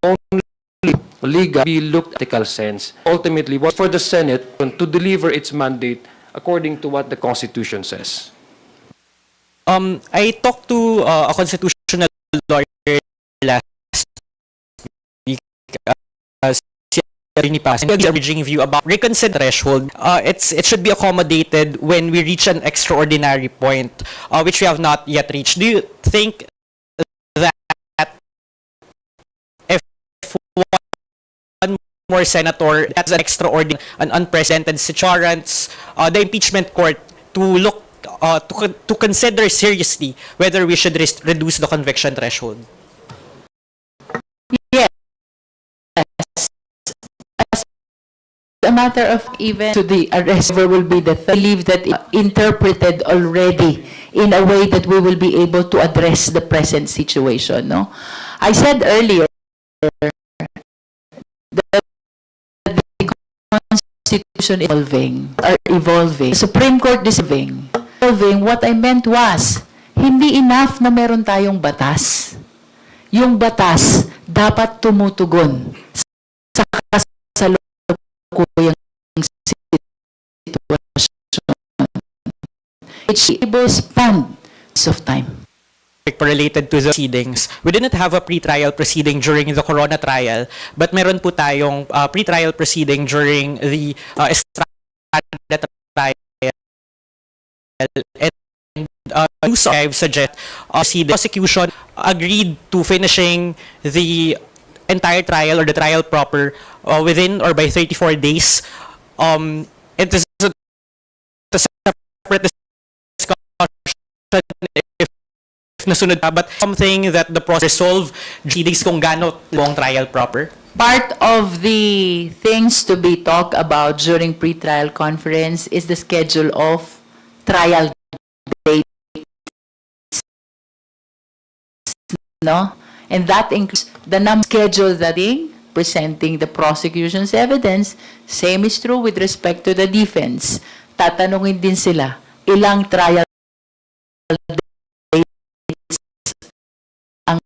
only legal, be looked at ethical sense. Ultimately, what for the Senate to deliver its mandate according to what the Constitution says. I talked to a constitutional lawyer last week, si Attorney Pas, and urging view about reconsider threshold. It should be accommodated when we reach an extraordinary point, which we have not yet reached. Do you think that if one more senator, that's an extraordinary, an unprecedented situation, the impeachment court to look to consider seriously whether we should reduce the conviction threshold? Yes. As a matter of even to the arrest, where will be the believe that interpreted already in a way that we will be able to address the present situation. No, I said earlier that the Constitution is evolving. The Supreme Court is evolving. What I meant was, hindi enough na meron tayong batas. Yung batas dapat tumutugon sa kasalukuyang sitwasyon. It enables funds of time. Related to the proceedings, we didn't have a pre-trial proceeding during the Corona trial, but meron po tayong pre-trial proceeding during the Estrada trial. And news archive suggest the prosecution agreed to finishing the entire trial or the trial proper within or by 34 days. It is a separate discussion if nasunod pa, but something that the process resolve proceedings kung gaano long trial proper. Part of the things to be talked about during pre-trial conference is the schedule of trial dates, no? And that includes the number schedule that presenting the prosecution's evidence. Same is true with respect to the defense. Tatanungin din sila, ilang trial dates ang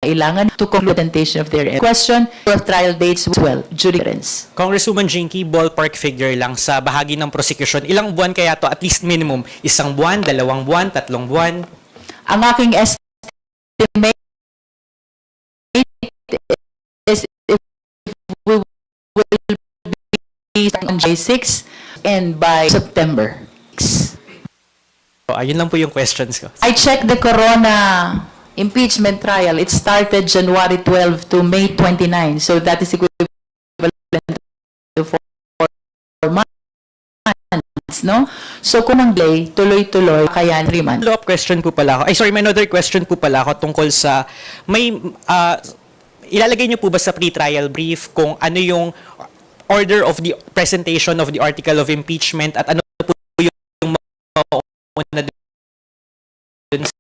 kailangan to conclude the presentation of their evidence. Question of trial dates as well, jury conference. Congresswoman Jinky, ballpark figure lang sa bahagi ng prosecution. Ilang buwan kaya to? At least minimum. 1 buwan, 2 buwan, 3 buwan? Ang aking estimate is if we will be on July 6 and by September 6. So, ayun lang po yung questions ko. I checked the Corona impeachment trial. It started January 12 to May 29. So that is equivalent to 4 months, no? So kung ang delay, tuloy-tuloy, kaya 3 months. Follow-up question po pala ako. May another question po pala ako tungkol sa ilalagay niyo po ba sa pre-trial brief kung ano yung order of the presentation of the article of impeachment at ano po yung mauna dun sa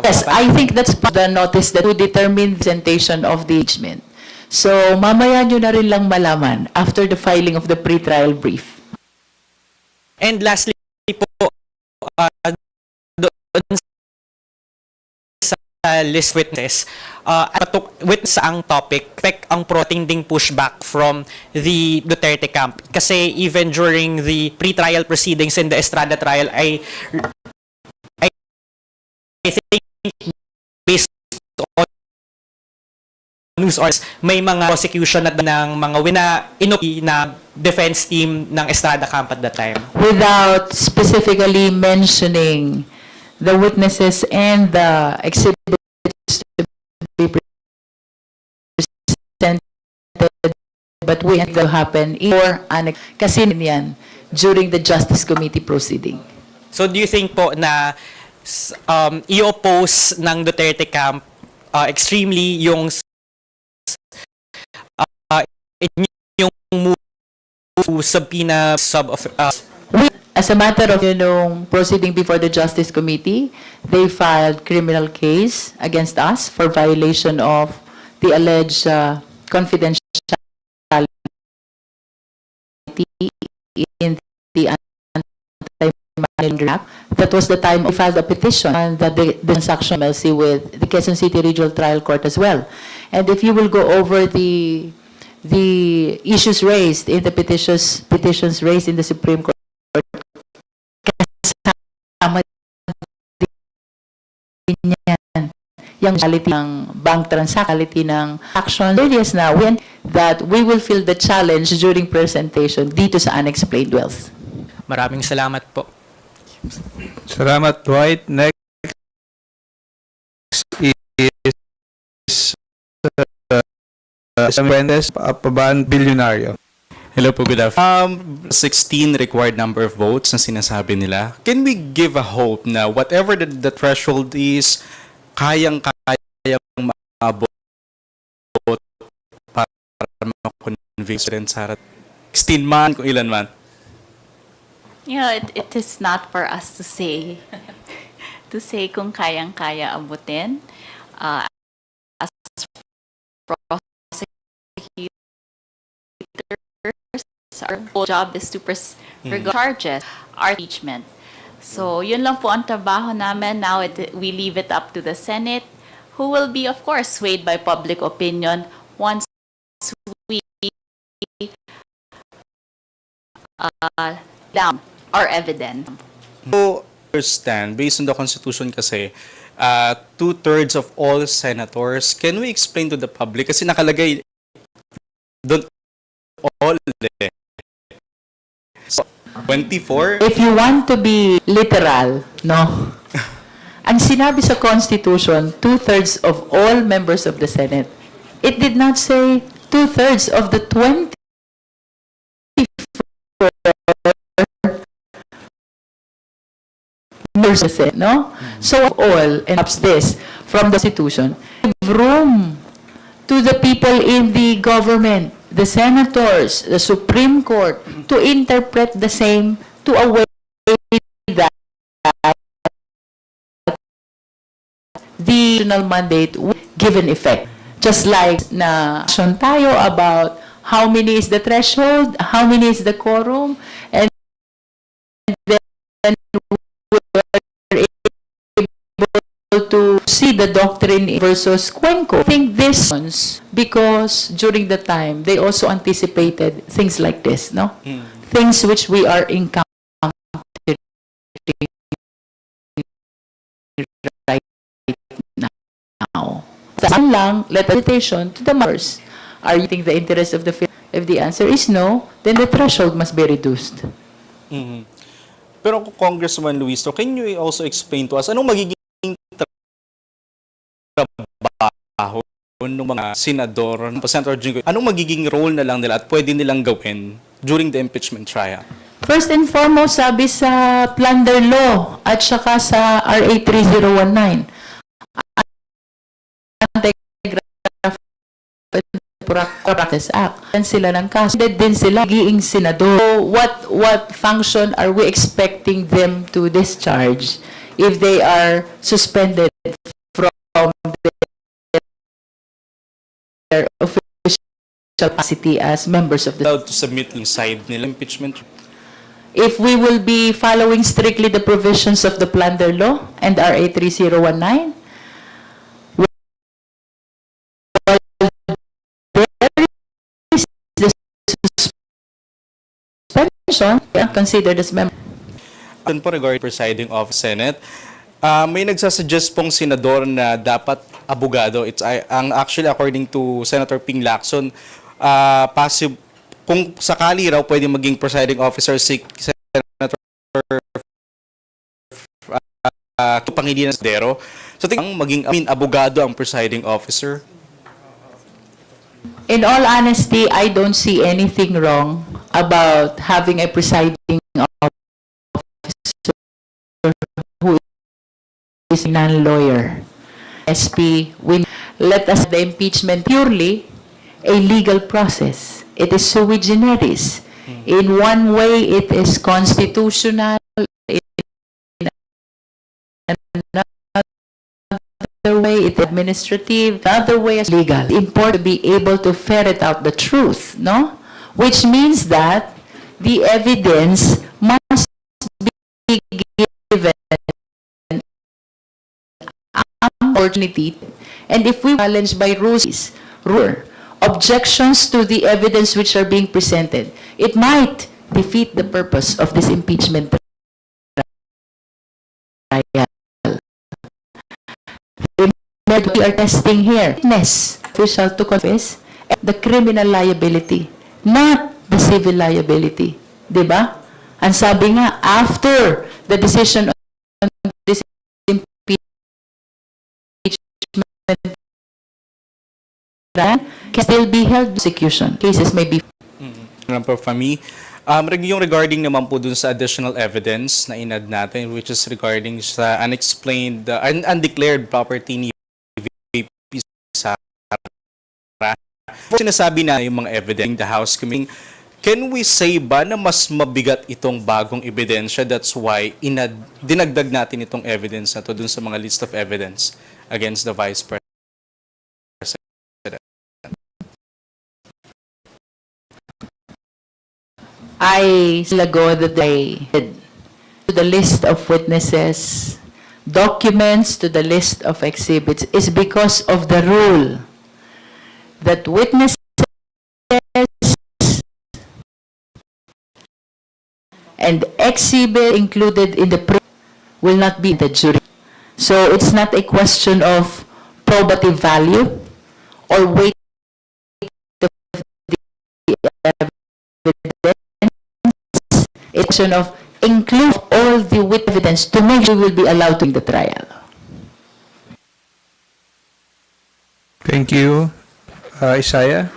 Yes, I think that's the notice that to determine the presentation of the impeachment. So, mamaya nyo na rin lang malaman after the filing of the pre-trial brief. And lastly po, doon sa list witnesses, witness ang topic, ang protending pushback from the Duterte camp. Kasi even during the pre-trial proceedings in the Estrada trial, I think based on news articles, may mga prosecution at ng mga na defense team ng Estrada camp at that time. Without specifically mentioning the witnesses and the exhibits to be presented, but we think that will happen kasi yan during the Justice Committee proceeding. So do you think po na i-oppose ng Duterte camp extremely yung move subpoena as a matter of proceeding before the Justice Committee, they filed criminal case against us for violation of the alleged confidentiality in the anti-money. That was the time we filed a petition and the transaction MLC with the Quezon City Regional Trial Court as well. And if you will go over the issues raised in the petitions raised in the Supreme Court, kasama niyan. Yung quality ng bank transaction, ng action, earliest now, that we will feel the challenge during presentation dito sa unexplained wealth. Maraming salamat po. Salamat, Dwight. Next is Fuentes, Paban, Bilyonaryo. Hello po, good afternoon. 16 required number of votes na sinasabi nila. Can we give a hope na whatever the threshold is, kayang-kayang maabot para ma-convince President Sara? 16 man, kung ilan man. It is not for us to say kung kayang-kaya abutin. As prosecutors, our whole job is to regard charges, our impeachment. So, yun lang po ang trabaho namin. Now, we leave it up to the Senate, who will be, of course, swayed by public opinion once we down our evidence. So, understand, based on the Constitution kasi, 2/3 of all senators, can we explain to the public? Kasi nakalagay doon all eh. So, 24? If you want to be literal, no? Ang sinabi sa Constitution, 2/3 of all members of the Senate. It did not say 2/3 of the 24 members of the Senate, no? So all, and perhaps this, from the Constitution, give room to the people in the government, the senators, the Supreme Court, to interpret the same to a way that the constitutional mandate will give an effect. Just like na action tayo about how many is the threshold, how many is the quorum, and then we're able to see the doctrine versus Cuenco. I think this because during the time they also anticipated things like this, no? Things which we are encountering right now. Saan lang, let invitation to the members. Are you think the interest of the Philippines? If the answer is no, then the threshold must be reduced. Pero Congressman Luis, so can you also explain to us, anong magiging trabaho ng mga senador, Senator Jingo, anong magiging role na lang nila at pwede nilang gawin during the impeachment trial? First and foremost, sabi sa plunder law at saka sa RA 3019, Anti-Practice Act. And sila ng kaso. Din sila giing senador. So what function are we expecting them to discharge if they are suspended from their official capacity as members of the... Allowed to submit inside nila impeachment? If we will be following strictly the provisions of the plunder law and RA 3019, considered as member. Po regarding presiding of Senate, may nagsasuggest pong senador na dapat abogado. Actually, according to Senator Ping Lacson, kung sakali raw pwede maging presiding officer si Senator Pangilinan Dero. So tingnan maging abogado ang presiding officer. In all honesty, I don't see anything wrong about having a presiding officer who is a non-lawyer. SP, let us the impeachment purely a legal process. It is sui generis. In one way, it is constitutional. In another way, it's administrative. Another way is legal. It's important to be able to ferret out the truth, no? Which means that the evidence must be given opportunity. And if we challenge by rules, objections to the evidence which are being presented, it might defeat the purpose of this impeachment trial. That we are testing here. Witness, official to confess, the criminal liability, not the civil liability. Diba? Ang sabi nga, after the decision on this impeachment can still be held prosecution. Cases may be For me, yung regarding naman po dun sa additional evidence na inad natin, which is regarding sa unexplained, undeclared property ni VP Sara. Sinasabi na yung mga evidence in the House Committee. Can we say ba na mas mabigat itong bagong ebidensya? That's why dinagdag natin itong evidence na to dun sa mga list of evidence against the Vice President. I ago that they to the list of witnesses, documents to the list of exhibits is because of the rule that witnesses and exhibit included in the will not be the jury. So it's not a question of probative value or weight of the evidence. It's a question of include all the evidence to make sure we will be allowed to in the trial. Thank you, Isaiah.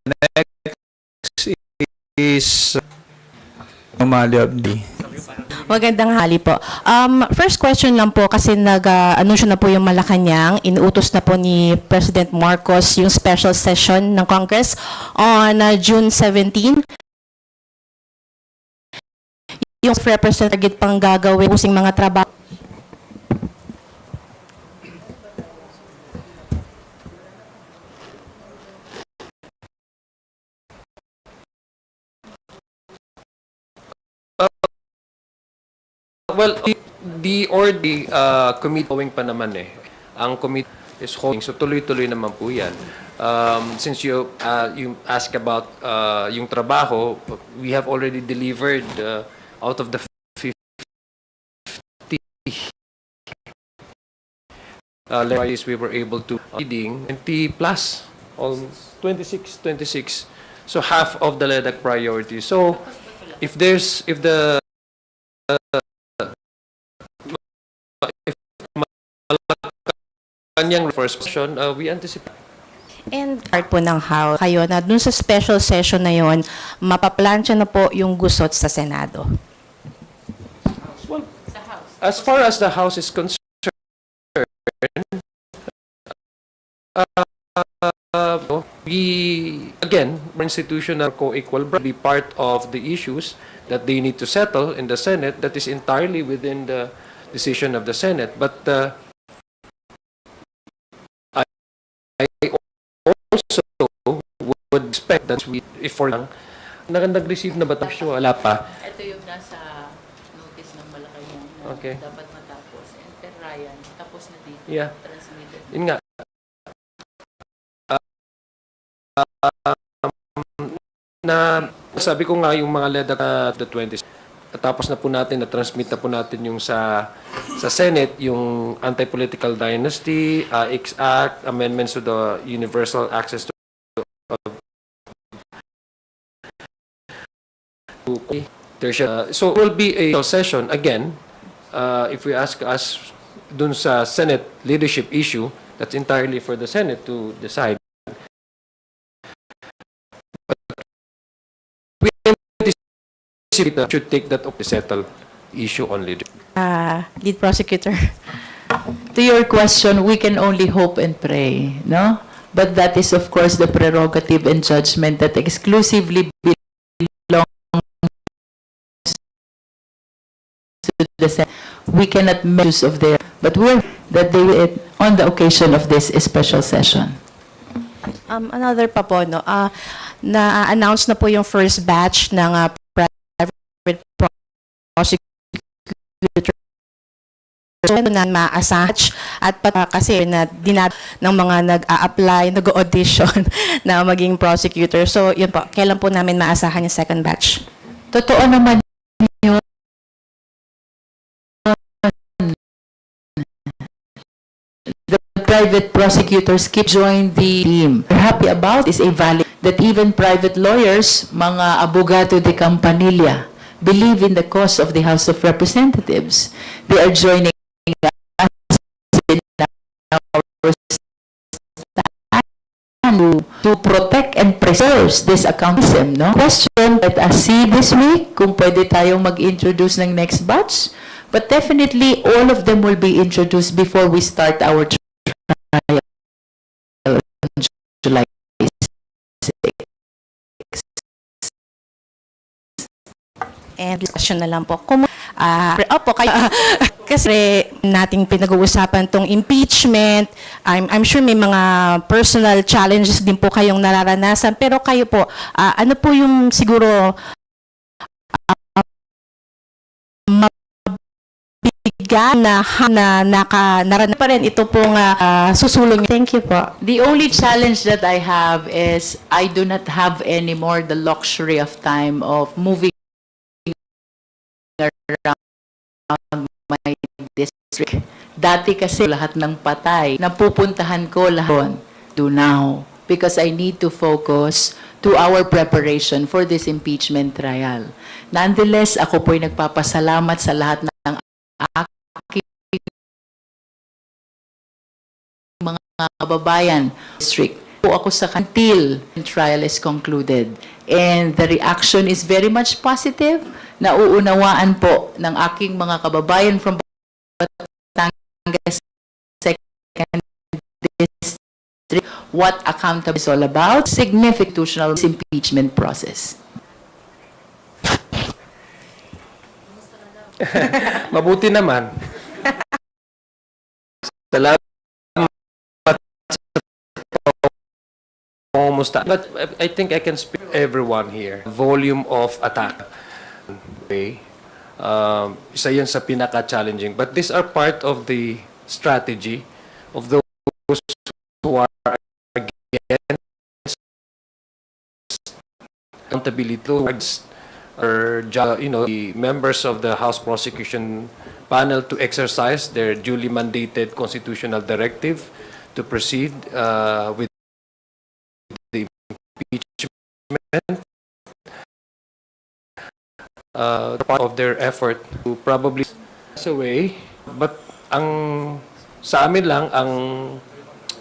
Next is Umali Abdi. Magandang hali po. First question lang po kasi nag-anunsyo na po yung Malacanang. Inuutos na po ni President Marcos yung special session ng Congress on June 17. Yung representative pang gagawin using mga trabaho. Well, the committee going pa naman eh. Ang committee is holding, so tuloy-tuloy naman po yan. Since you ask about yung trabaho, we have already delivered out of the 50 letters we were able to reading 20 plus, almost 26. So half of the LEDAC priority. So if the kanyang first session, we anticipate. And part po ng House, kayo na dun sa special session na yon, mapaplansya na po yung gusot sa Senado. Well, as far as the House is concerned, we, again, institutional co-equal be part of the issues that they need to settle in the Senate that is entirely within the decision of the Senate. But I also would expect that if for nag-receive na ba tayo? Wala pa. Ito yung nasa notice ng Malacanang na Okay. dapat matapos. And per Ryan, tapos na dito. Yeah. Transmitted. Yun nga. Na sabi ko nga yung mga LEDAC the 20s. Tapos na po natin, na-transmit na po natin yung sa Senate, yung Anti-Political Dynasty, Act, amendments to the Universal Access to so it will be a session again, if we ask us dun sa Senate leadership issue, that's entirely for the Senate to decide. We should take that up to settle issue only. Lead prosecutor. To your question, we can only hope and pray, no? But that is, of course, the prerogative and judgment that exclusively belongs to the Senate. We cannot make use of their, but we're that they on the occasion of this special session. Another pa po, no? Na-announce na po yung first batch ng private prosecutor. So, na ma-assach at kasi na dinat ng mga nag-a-apply, nag-audition na maging prosecutor. So, yun po. Kailan po namin maasahan yung second batch? Totoo naman yun. private prosecutors keep join the team. We're happy about is a valid that even private lawyers, mga abogado de campanilla, believe in the cause of the House of Representatives. They are joining us in our stand to protect and preserve this accountism. No? Question, let us see this week kung pwede tayong mag-introduce ng next batch. But definitely, all of them will be introduced before we start our trial on July 6. And question na lang po. Opo, kayo, kasi nating pinag-uusapan tong impeachment. I'm sure may mga personal challenges din po kayong nararanasan. Pero kayo po, ano po yung siguro mabigat na naranasan pa rin ito pong susulong. Thank you po. The only challenge that I have is I do not have anymore the luxury of time of moving around my district. Dati kasi lahat ng patay, napupuntahan ko lahat do now because I need to focus to our preparation for this impeachment trial. Nonetheless, ako po'y nagpapasalamat sa lahat ng aking mga kababayan district. Po ako sa until the trial is concluded. And the reaction is very much positive. Nauunawaan po ng aking mga kababayan from Batangas Second District what accountability is all about. Significant constitutional impeachment process. Mabuti naman. Salamat sa But I think I can speak everyone here. Volume of attack. Isa yun sa pinaka-challenging. But these are part of the strategy of those who are against accountability towards or the members of the House Prosecution panel to exercise their duly mandated constitutional directive to proceed with the impeachment. Part of their effort to probably pass away, but sa amin lang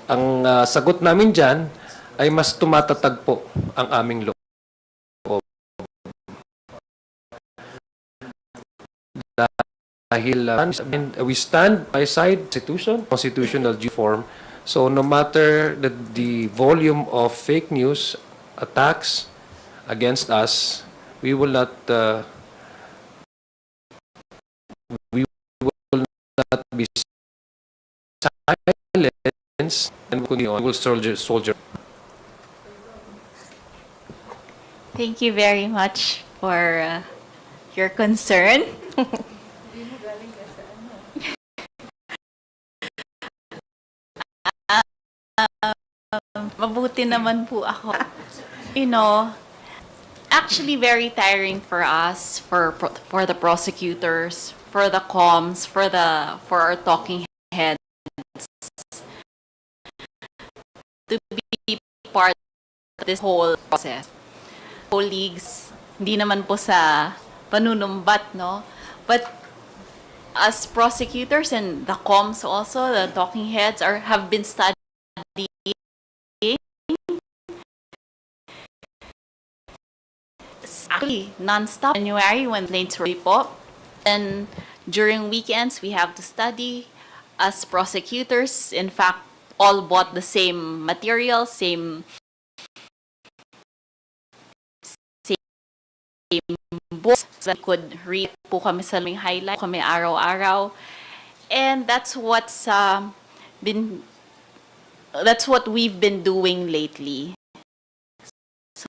ang sagot namin diyan ay mas tumatatag po ang aming loob. Dahil we stand by side constitutional due form. So no matter the volume of fake news attacks against us, we will not be silenced and we will soldier. Thank you very much for your concern. Mabuti naman po ako. Actually very tiring for us, for the prosecutors, for the comms, for our talking heads to be part of this whole process. Colleagues, hindi naman po sa panunumbat, no? But as prosecutors and the comms also, the talking heads have been studying actually non-stop. January when complaints were po. And during weekends, we have to study as prosecutors. In fact, all bought the same material, same books that could read po kami sa aming highlight kami araw-araw. And that's what we've been doing lately. So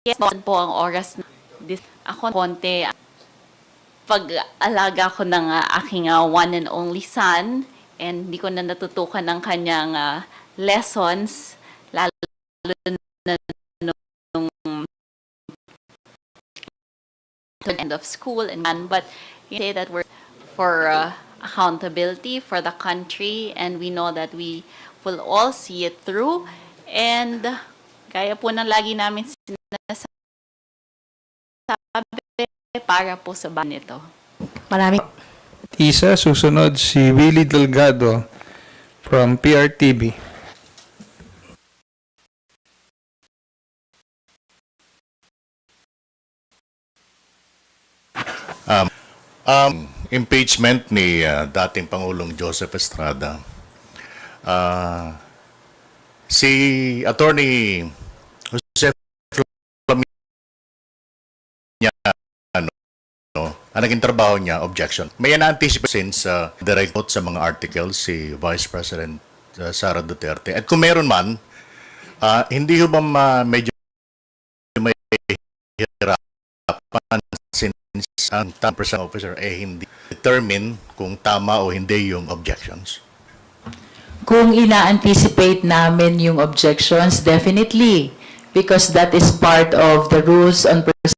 yes, po ang oras na ako konti pag-alaga ko ng aking one and only son, and hindi ko na natutukan ng kanyang lessons, lalo na nung end of school, but you say that we're for accountability for the country, and we know that we will all see it through. And gaya po ng lagi namin sinasabi, para po sa bayan nito. Maraming Isa, susunod si Willie Delgado from PRTV. Impeachment ni dating Pangulong Joseph Estrada. Si Attorney Jose niya, ang naging trabaho niya, objection. May na-anticipate since direct vote sa mga articles si Vice President Sara Duterte. At kung meron man, hindi ho ba medyo may hirapan since ang presiding officer hindi determine kung tama o hindi yung objections? Kung ina-anticipate namin yung objections, definitely. Because that is part of the rules on presentation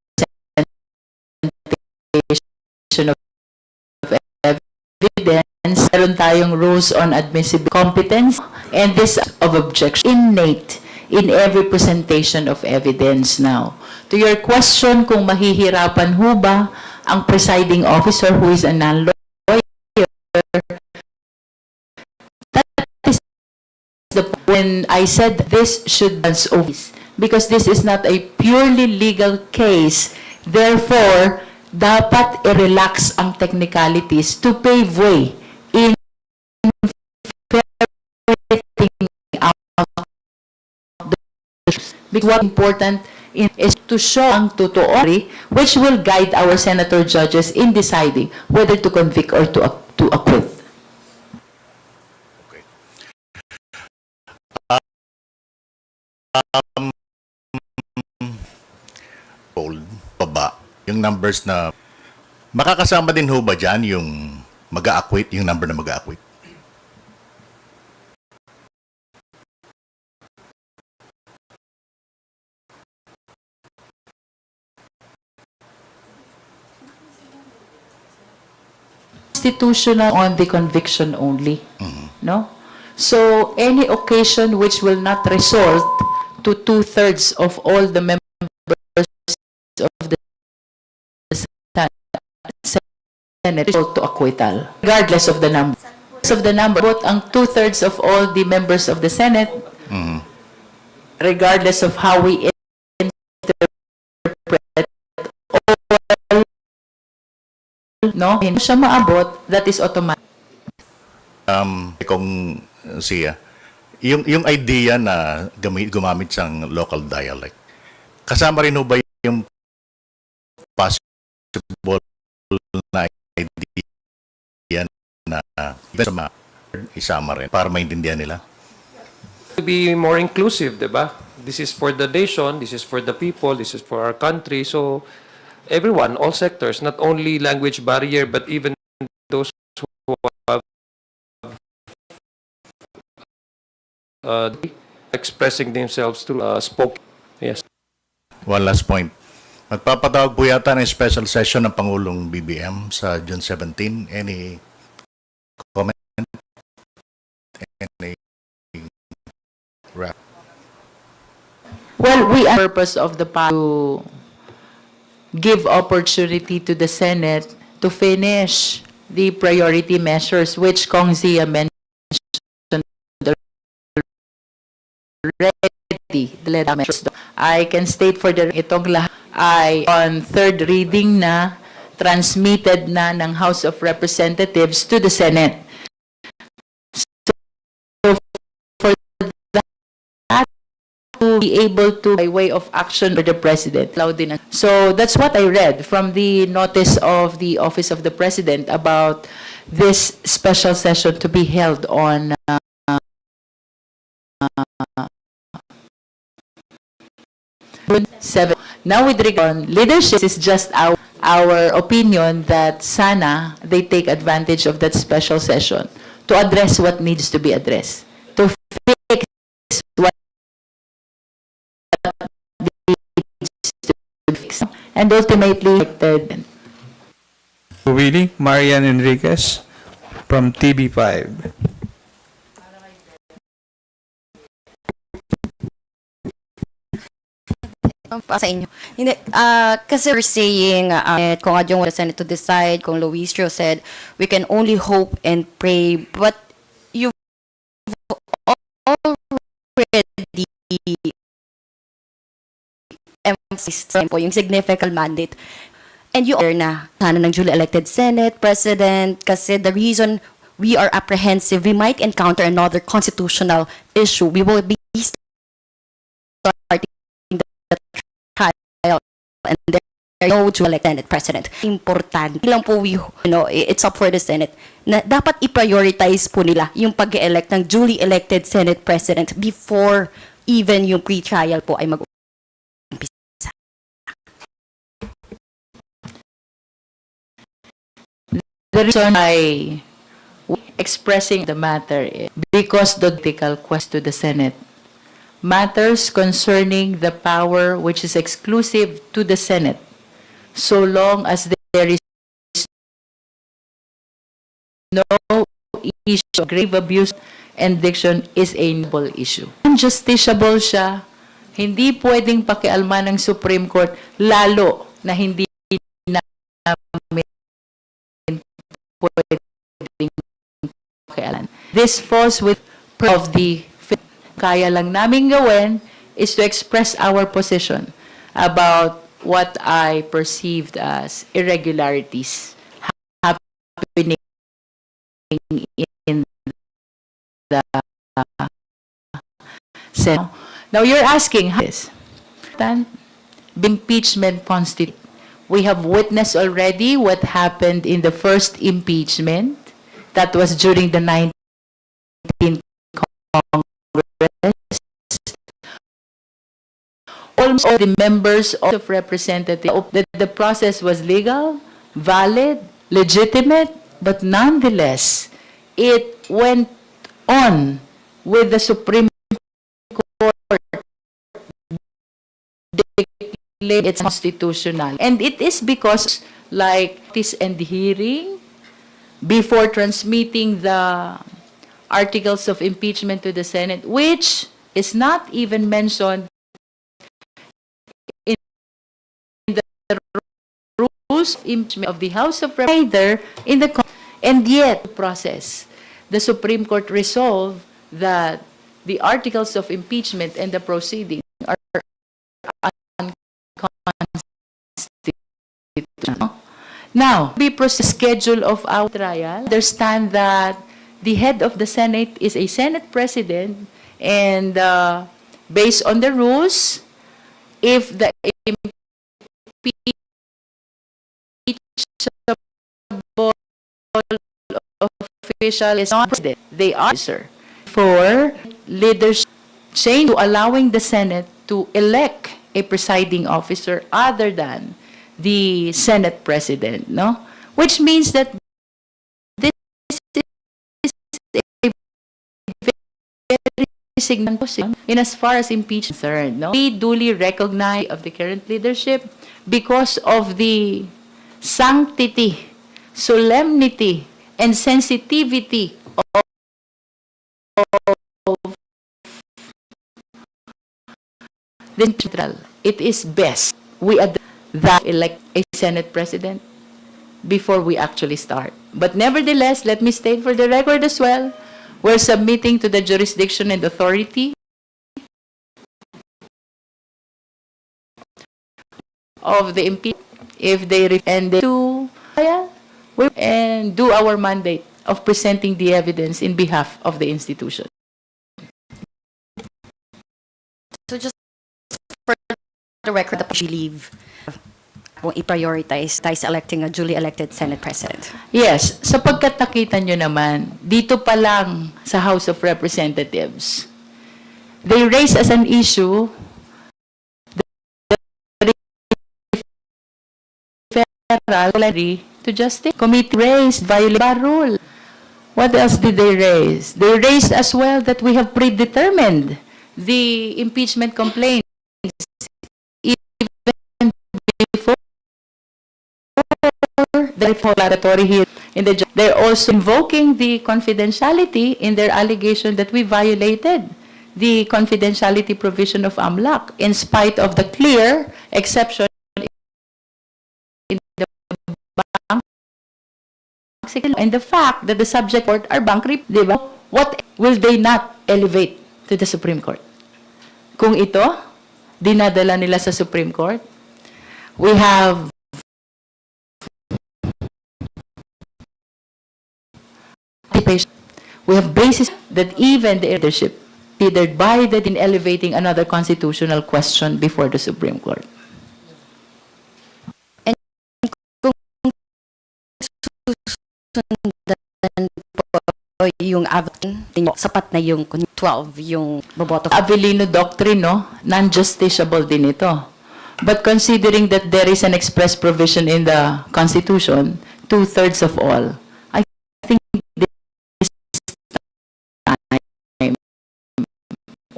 of evidence. Meron tayong rules on admissible competence, and this of objection innate in every presentation of evidence now. To your question kung mahihirapan ho ba ang presiding officer who is a non-lawyer, when I said this should be obvious, because this is not a purely legal case, therefore, dapat i-relax ang technicalities to pave way in ferreting out the issues. Because what important is to show ang totoo, which will guide our senator judges in deciding whether to convict or to acquit. Bold, baba, yung numbers na makakasama din ho ba dyan yung mag-a-acquit, yung number na mag-a-acquit? Constitutional on the conviction only, no? So any occasion which will not result to 2/3 of all the members of the Senate to acquittal, regardless of the number. But ang 2/3 of all the members of the Senate, regardless of how we interpret all, no, hindi siya maabot, that is automatic. Kung siya, yung idea na gumamit siyang local dialect, kasama rin ho ba yung possible na idea na isama rin para maintindihan nila? To be more inclusive, diba? This is for the nation, this is for the people, this is for our country. So everyone, all sectors, not only language barrier, but even those who have expressing themselves through spoken. Yes. One last point. Magpapatawag po yata ng special session ng Pangulong BBM sa June 17. Any comment? Any wrap? Well, we are purpose of the to give opportunity to the Senate to finish the priority measures which Kong Zia mentioned already. The measures. I can state for the itong lahat ay on third reading na transmitted na ng House of Representatives to the Senate. So for that to be able to, by way of action for the President. So that's what I read from the notice of the Office of the President about this special session to be held on June 7. Now with regard on leadership, is just our opinion that sana they take advantage of that special session to address what needs to be addressed, to fix what needs to be fixed, and ultimately Willie, Marian Enriquez from TV5. Sa inyo. Hindi, kasi we're saying, kung adyong the Senate to decide, kung Luistro said, we can only hope and pray, but you've already emphasized po yung significant mandate. And you are na sana ng duly elected Senate, President, kasi the reason we are apprehensive, we might encounter another constitutional issue. We will be starting the trial and there are no duly elected Senate President. Importante lang po, it's up for the Senate na dapat i-prioritize po nila yung pag-elect ng duly elected Senate President before even yung pre-trial po ay mag-umpisa. The reason I expressing the matter is because the political question to the Senate matters concerning the power which is exclusive to the Senate, so long as there is no issue of grave abuse and diction is a noble issue. Unjusticiable siya, hindi pwedeng pakialman ng Supreme Court, lalo na hindi namin pwedeng pakialan. This falls with of the kaya lang namin gawin is to express our position about what I perceived as irregularities happening in the Senate. Now you're asking how this impeachment constitute. We have witnessed already what happened in the first impeachment that was during the 19th Congress. Almost all the members of representatives that the process was legal, valid, legitimate, but nonetheless, it went on with the Supreme Court declaring it's constitutional. And it is because, like this and hearing, before transmitting the articles of impeachment to the Senate, which is not even mentioned in the rules of impeachment of the House of Representatives, either in the and yet process. The Supreme Court resolved that the articles of impeachment and the proceedings are unconstitutional. Now, the schedule of our trial, understand that the head of the Senate is a Senate President, and based on the rules, if the impeachable official is not president, they are for leadership change to allowing the Senate to elect a presiding officer other than the Senate President, no? Which means that this is a very significant position in as far as impeachment is concerned, no? We duly recognize of the current leadership because of the sanctity, solemnity, and sensitivity of the trial. It is best we that elect a Senate President before we actually start. But nevertheless, let me state for the record as well, we're submitting to the jurisdiction and authority of the impeachment if they and to and do our mandate of presenting the evidence in behalf of the institution. So just for the record, I believe i-prioritize electing a duly elected Senate President. Yes, sapagkat nakita nyo naman, dito pa lang sa House of Representatives, they raise as an issue the referral to Justice Committee raised violating bar rule. What else did they raise? They raised as well that we have predetermined the impeachment complaints even before the declaratory hearing. they're also invoking the confidentiality in their allegation that we violated the confidentiality provision of AMLAC in spite of the clear exception in the bank and the fact that the subject court are bankrupt, di ba? What will they not elevate to the Supreme Court? Kung ito, dinadala nila sa Supreme Court, we have basis that even the leadership considered by that in elevating another constitutional question before the Supreme Court. And kung susundan po yung sapat na yung 12, yung boboto. Avellino Doctrine, no? Non-justiciable din ito. But considering that there is an express provision in the Constitution, 2/3 of all, I think this time,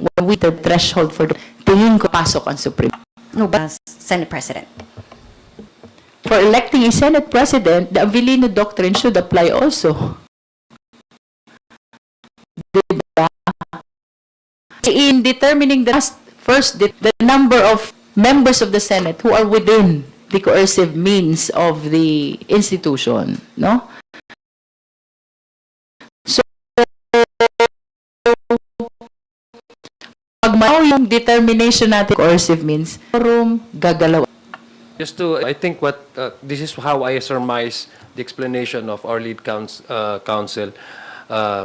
when we the threshold for the tingin ko pasok ang Supreme. No, but Senate President. For electing a Senate President, the Avellino Doctrine should apply also. Diba? In determining the number of members of the Senate who are within the coercive means of the institution, no? So, pag yung determination natin coercive means, gagalaw. Just to, I think this is how I surmise the explanation of our lead counsel,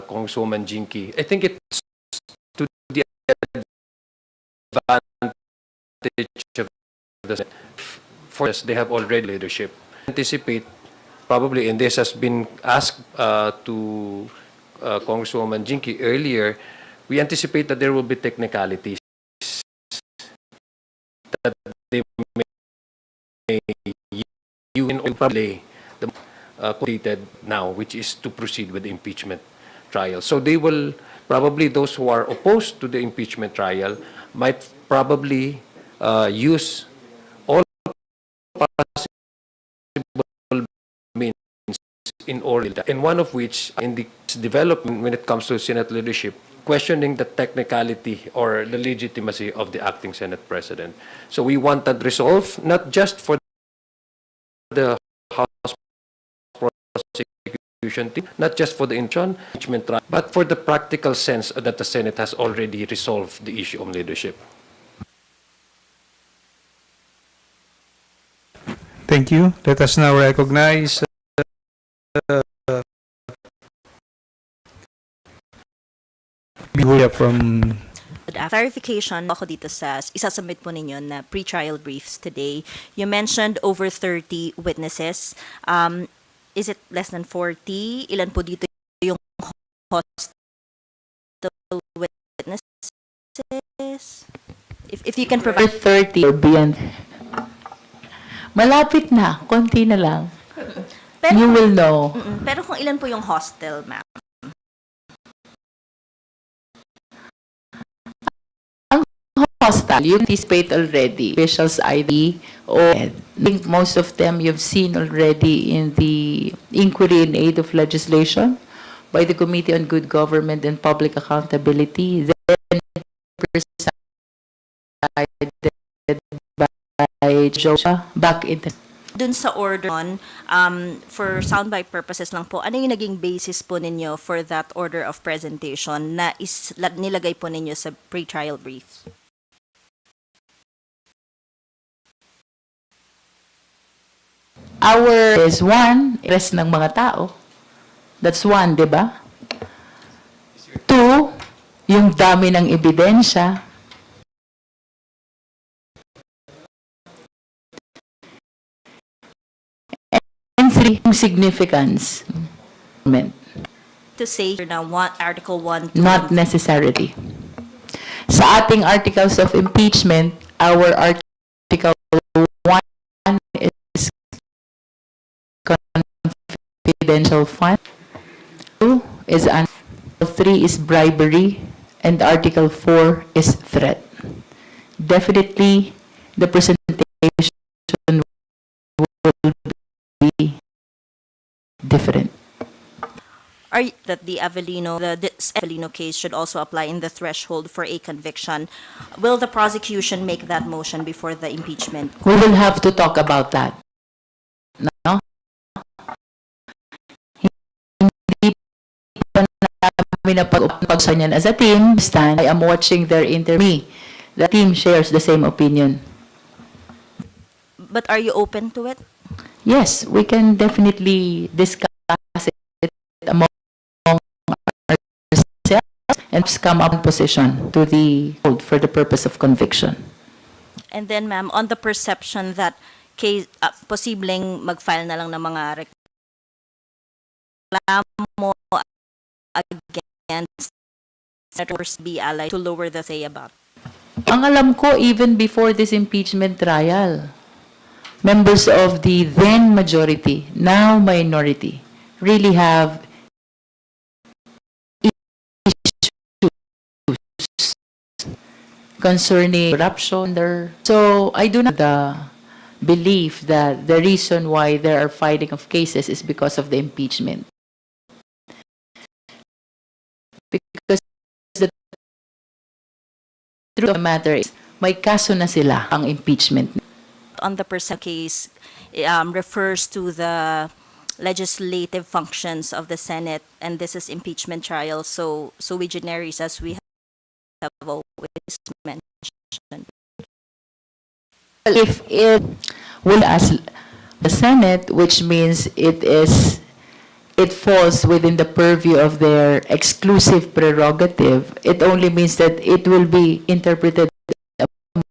Congresswoman Jinky. I think it's to the advantage of the Senate. For us, they have already leadership. Anticipate, probably, and this has been asked to Congresswoman Jinky earlier, we anticipate that there will be technicalities that they may use in probably the completed now, which is to proceed with the impeachment trial. So they will probably, those who are opposed to the impeachment trial might probably use all possible means in order, and one of which in the development when it comes to Senate leadership, questioning the technicality or the legitimacy of the acting Senate President. So we want that resolved, not just for the House prosecution team, not just for the impeachment trial, but for the practical sense that the Senate has already resolved the issue of leadership. Thank you. Let us now recognize from clarification ako dito sa isasubmit po ninyo na pre-trial briefs today. You mentioned over 30 witnesses. Is it less than 40? Ilan po dito yung hostile witnesses? If you can provide 30 or beyond. Malapit na, konti na lang. pero, you will know. Pero kung ilan po yung hostile, ma'am? Hostile, you anticipate already officials ID, or I think most of them you've seen already in the inquiry in aid of legislation by the Committee on Good Government and Public Accountability, then presided by Joshua back in the Dun sa order on, for soundbite purposes lang po, ano yung naging basis po ninyo for that order of presentation na nilagay po ninyo sa pre-trial brief? Our is one, rest ng mga tao. That's one, di ba? Two, yung dami ng ebidensya. And three, yung significance. To say na Article 1, 2, Not necessarily. Sa ating articles of impeachment, our Article 1 is confidential fund, 2 is Article 3 is bribery, and Article 4 is threat. Definitely, the presentation will be different. that this Avellino case should also apply in the threshold for a conviction. Will the prosecution make that motion before the impeachment? We will have to talk about that. No? Hindi pa namin napag-usapan yan as a team. I am watching their interview. The team shares the same opinion. But are you open to it? Yes, we can definitely discuss it among ourselves and come up with a position to the court for the purpose of conviction. And then, ma'am, on the perception that case, posibleng mag-file na lang ng mga reklamo against senators be allied to lower the say about. Ang alam ko, even before this impeachment trial, members of the then majority, now minority, really have issues concerning corruption. So I do not believe that the reason why there are filing of cases is because of the impeachment. Because the truth of the matter is, may kaso na sila ang impeachment. On the percent case, refers to the legislative functions of the Senate, and this is impeachment trial, so sui generis, as we have always mentioned. If it will ask the Senate, which means it falls within the purview of their exclusive prerogative, it only means that it will be interpreted among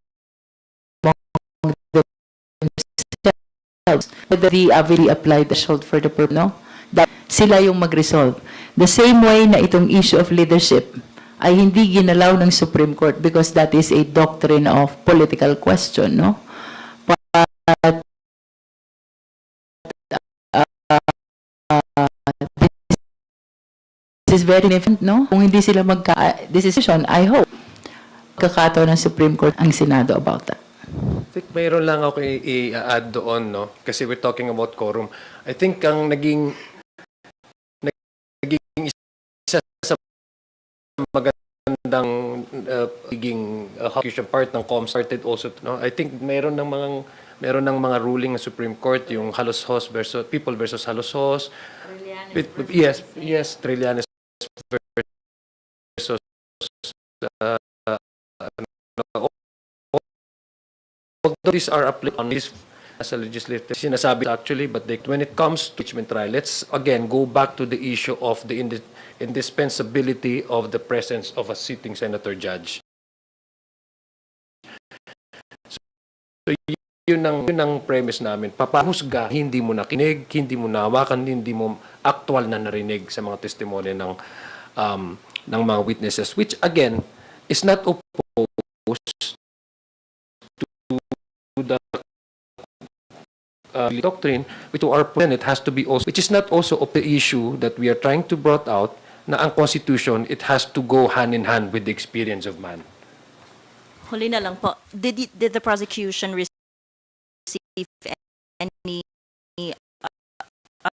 themselves whether the Avili applied the threshold for the purpose, no? That sila yung mag-resolve. The same way na itong issue of leadership ay hindi ginalaw ng Supreme Court because that is a doctrine of political question, no? But this is very different, no? Kung hindi sila magka-decision, I hope kakataon ng Supreme Court ang Senado about that. I think mayroon lang ako i-add doon, no? Kasi we're talking about quorum. I think ang naging isa sa magandang execution part ng COM started also, no? I think meron ng mga ruling ng Supreme Court, yung Halos-Hos versus People versus Halos-Hos. Yes, Trillanes versus although these are applied on this as a legislative sinasabi actually, but when it comes to impeachment trial, let's again go back to the issue of the indispensability of the presence of a sitting senator judge. So yun ang premise namin. Papahusga, hindi mo nakinig, hindi mo nahawakan, hindi mo actual na narinig sa mga testimonya ng mga witnesses, which again is not opposed to the doctrine, which to our point, it has to be also, which is not also of the issue that we are trying to brought out, na ang Constitution, it has to go hand in hand with the experience of man. Huli na lang po, did the prosecution receive any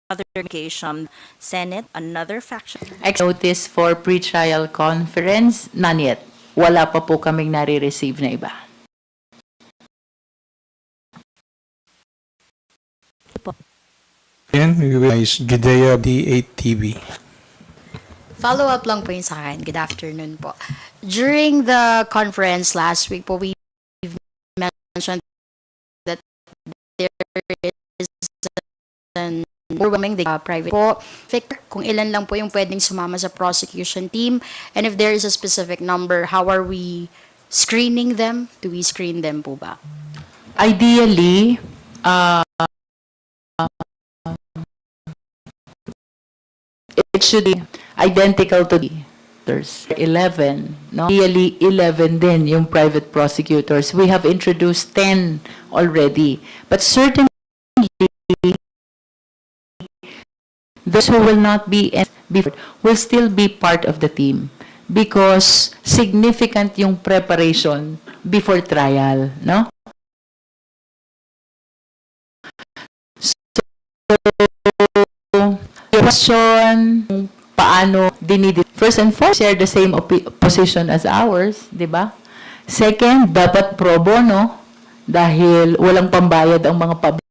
other communication? Senate, another faction? Notice for pre-trial conference, none yet. Wala pa po kaming nare-receive na iba. Yan, is Gidea D8 TV. Follow-up lang po yun sa akin. Good afternoon po. During the conference last week po, we mentioned that there is an overwhelming private po. Kung ilan lang po yung pwedeng sumama sa prosecution team, and if there is a specific number, how are we screening them? Do we screen them po ba? Ideally, it should be identical to the others. 11, no? Ideally, 11 din yung private prosecutors. We have introduced 10 already. But certainly, those who will not be will still be part of the team because significant yung preparation before trial, no? So, question paano first and foremost, share the same position as ours, di ba? Second, dapat pro bono dahil walang pambayad ang mga public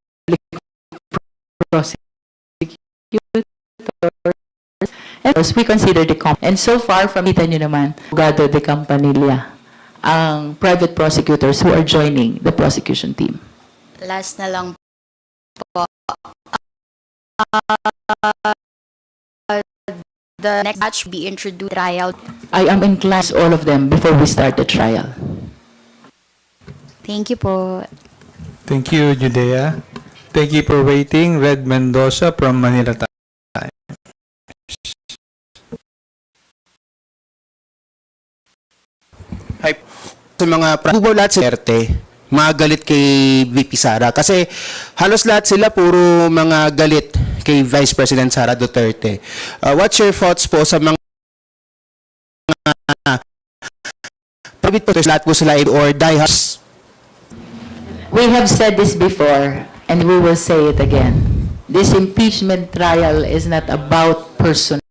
prosecutors. And we consider and so far from kita nyo naman, abogado de Campanilla, ang private prosecutors who are joining the prosecution team. Last na lang po. The next batch will be introduced trial. I am in class all of them before we start the trial. Thank you po. Thank you, Judea. Thank you for waiting. Red Mendoza from Manila Times. Hi. Sa mga lahat sa Duterte, mga galit kay VP Sara. Kasi halos lahat sila puro mga galit kay Vice President Sara Duterte. What's your thoughts po sa mga private prosecutors, lahat po sila or diehards? We have said this before, and we will say it again. This impeachment trial is not about personality.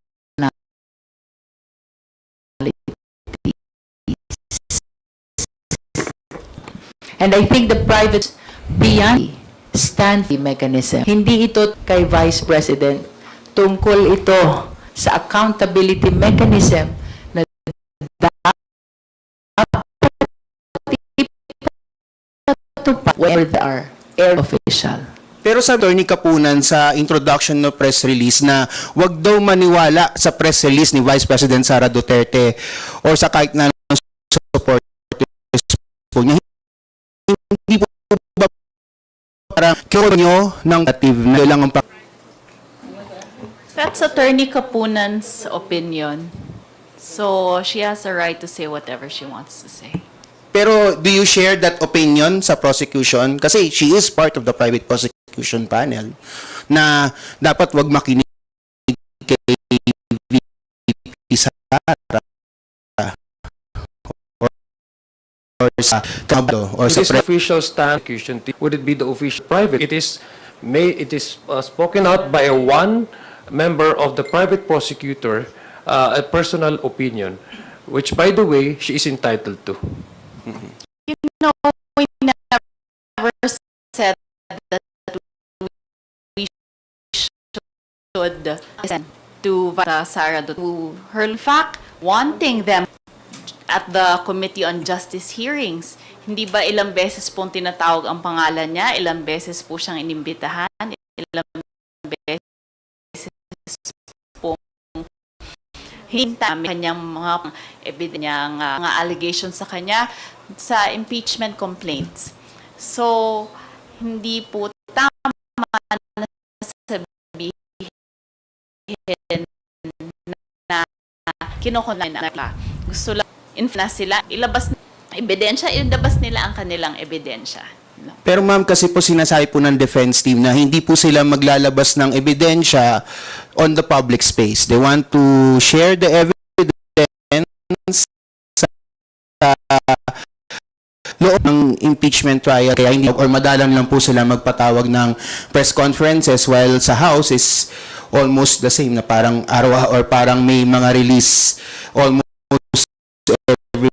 And I think the private beyond stand mechanism. Hindi ito kay Vice President. Tungkol ito sa accountability mechanism na dapat ipatupad where there are air official. Pero sa Attorney Kapunan sa introduction ng press release na wag daw maniwala sa press release ni Vice President Sara Duterte or sa kahit na supporters po niya. Hindi po ba parang kiro nyo ng native na lang ang That's Attorney Kapunan's opinion. So she has a right to say whatever she wants to say. Pero do you share that opinion sa prosecution? Kasi she is part of the private prosecution panel na dapat wag makinig kay VP Sara or sa tablo or sa official stand prosecution team. Would it be the official private? It is spoken out by one member of the private prosecutor, a personal opinion, which by the way she is entitled to. You know, we never said that we should listen to Sara to her. In fact, wanting them at the Committee on Justice hearings. Hindi ba ilang beses pong tinatawag ang pangalan niya, ilang beses po siyang inimbitahan, ilang beses pong hinta kanyang mga ebidenyang mga allegations sa kanya sa impeachment complaints. So, hindi po tama na sabihin na kinukunan na gusto lang na sila ilabas ebidensya, ilabas nila ang kanilang ebidensya. No. Pero ma'am, kasi po sinasabi po ng defense team na hindi po sila maglalabas ng ebidensya on the public space. They want to share the evidence sa loob ng impeachment trial. Kaya hindi or madalang lang po sila magpatawag ng press conferences while sa House is almost the same na parang araw or parang may mga release almost every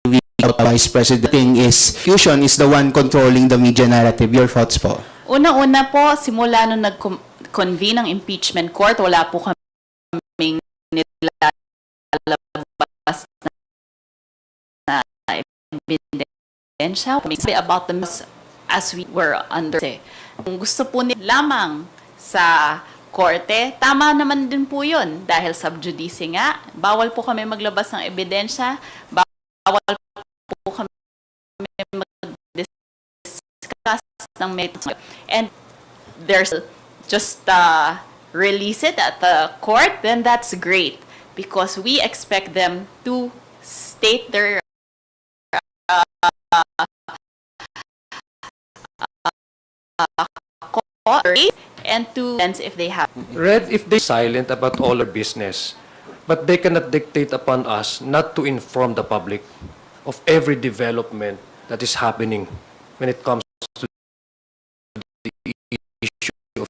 week. Vice President is the one controlling the media narrative. Your thoughts po? Una-una po, simula nung nag-convene ang impeachment court, wala po kaming nilalabas na ebidensya about them as we were under. Kung gusto po nila lamang sa korte, tama naman din po yun. Dahil sub judice nga, bawal po kami maglabas ng ebidensya, bawal po kami mag-discuss ng method. And there's just release it at the court, then that's great. Because we expect them to state their and to if they have. Red, if they silent about all our business, but they cannot dictate upon us not to inform the public of every development that is happening when it comes to the issue of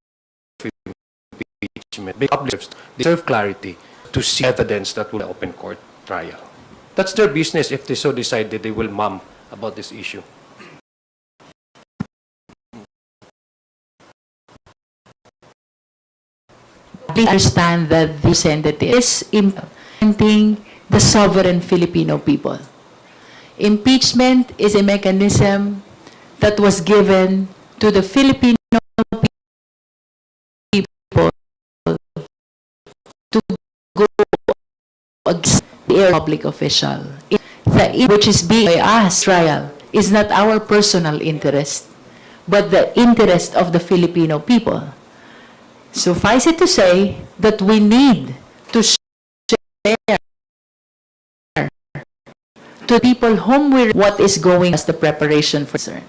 impeachment. They deserve clarity. to see evidence that will open court trial. That's their business if they so decide that they will mum about this issue. Please understand that the representative is implementing the sovereign Filipino people. Impeachment is a mechanism that was given to the Filipino people to go against the public official. Which is being by us trial is not our personal interest, but the interest of the Filipino people. Suffice it to say that we need to share to people whom what is going as the preparation for concern.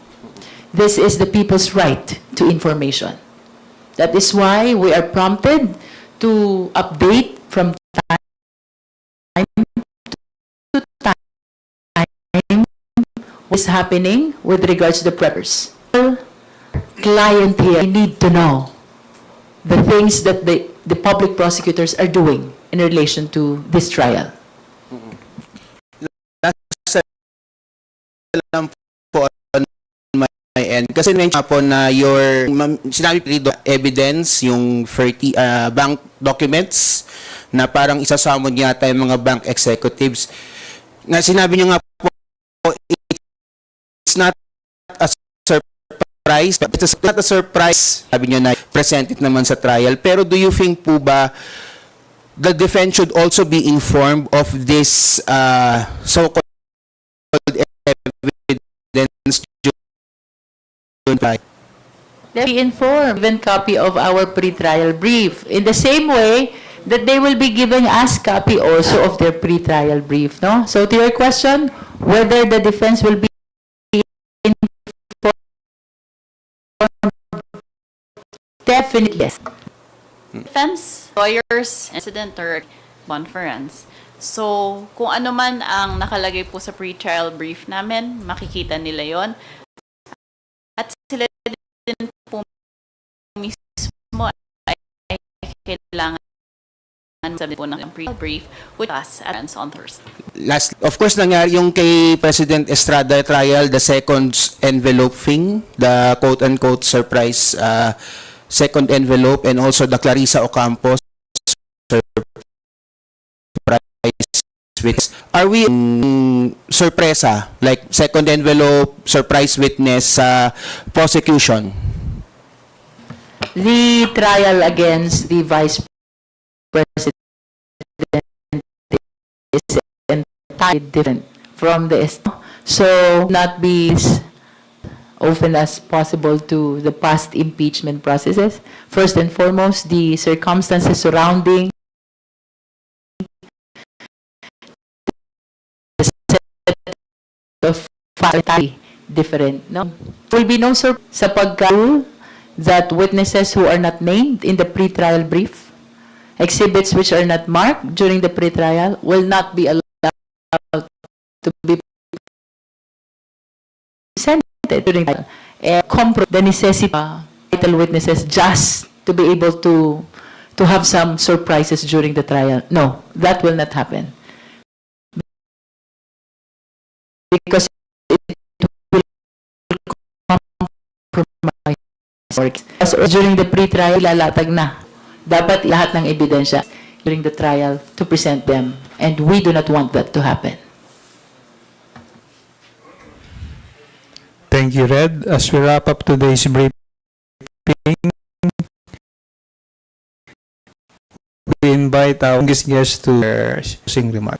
This is the people's right to information. That is why we are prompted to update from time to time what is happening with regards to the preppers. Client here need to know the things that the public prosecutors are doing in relation to this trial. Last lang po on my end. Kasi mention po na sinabi po evidence, yung 30 bank documents na parang isasamon yata yung mga bank executives. Na sinabi nyo nga po, it's not a surprise. It's not a surprise. Sabi nyo na presented naman sa trial. Pero do you think po ba the defense should also be informed of this so-called evidence? They'll be informed, given copy of our pre-trial brief. In the same way that they will be giving us copy also of their pre-trial brief. No? So to your question, whether the defense will be informed, definitely yes. Defense, lawyers, incident or conference. So, kung ano man ang nakalagay po sa pre-trial brief namin, makikita nila yon. At sila din po mismo ay kailangan sabi po ng pre-trial brief with us at on Thursday. Last, of course, nangyari yung kay President Estrada trial, the second envelope thing, the quote-unquote surprise second envelope, and also the Clarissa Ocampo surprise witness. Are we sorpresa, like second envelope, surprise witness, prosecution? The trial against the Vice President is entirely different from the so not be as often as possible to the past impeachment processes. First and foremost, the circumstances surrounding the set of entirely different. No, there will be no surprise sa pagka that witnesses who are not named in the pre-trial brief, exhibits which are not marked during the pre-trial, will not be allowed to be presented during the trial. And the necessity vital witnesses just to be able to have some surprises during the trial. No, that will not happen. Because it will compromise works. During the pre-trial, lalatag na. Dapat lahat ng ebidensya during the trial to present them. And we do not want that to happen. Thank you, Red. As we wrap up today's briefing, we invite our guests to their closing remarks.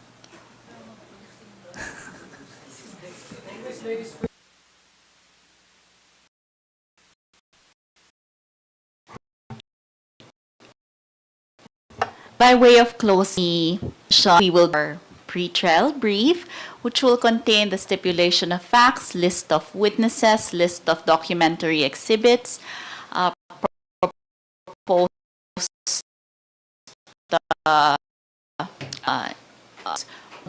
By way of closing, we will our pre-trial brief, which will contain the stipulation of facts, list of witnesses, list of documentary exhibits, proposed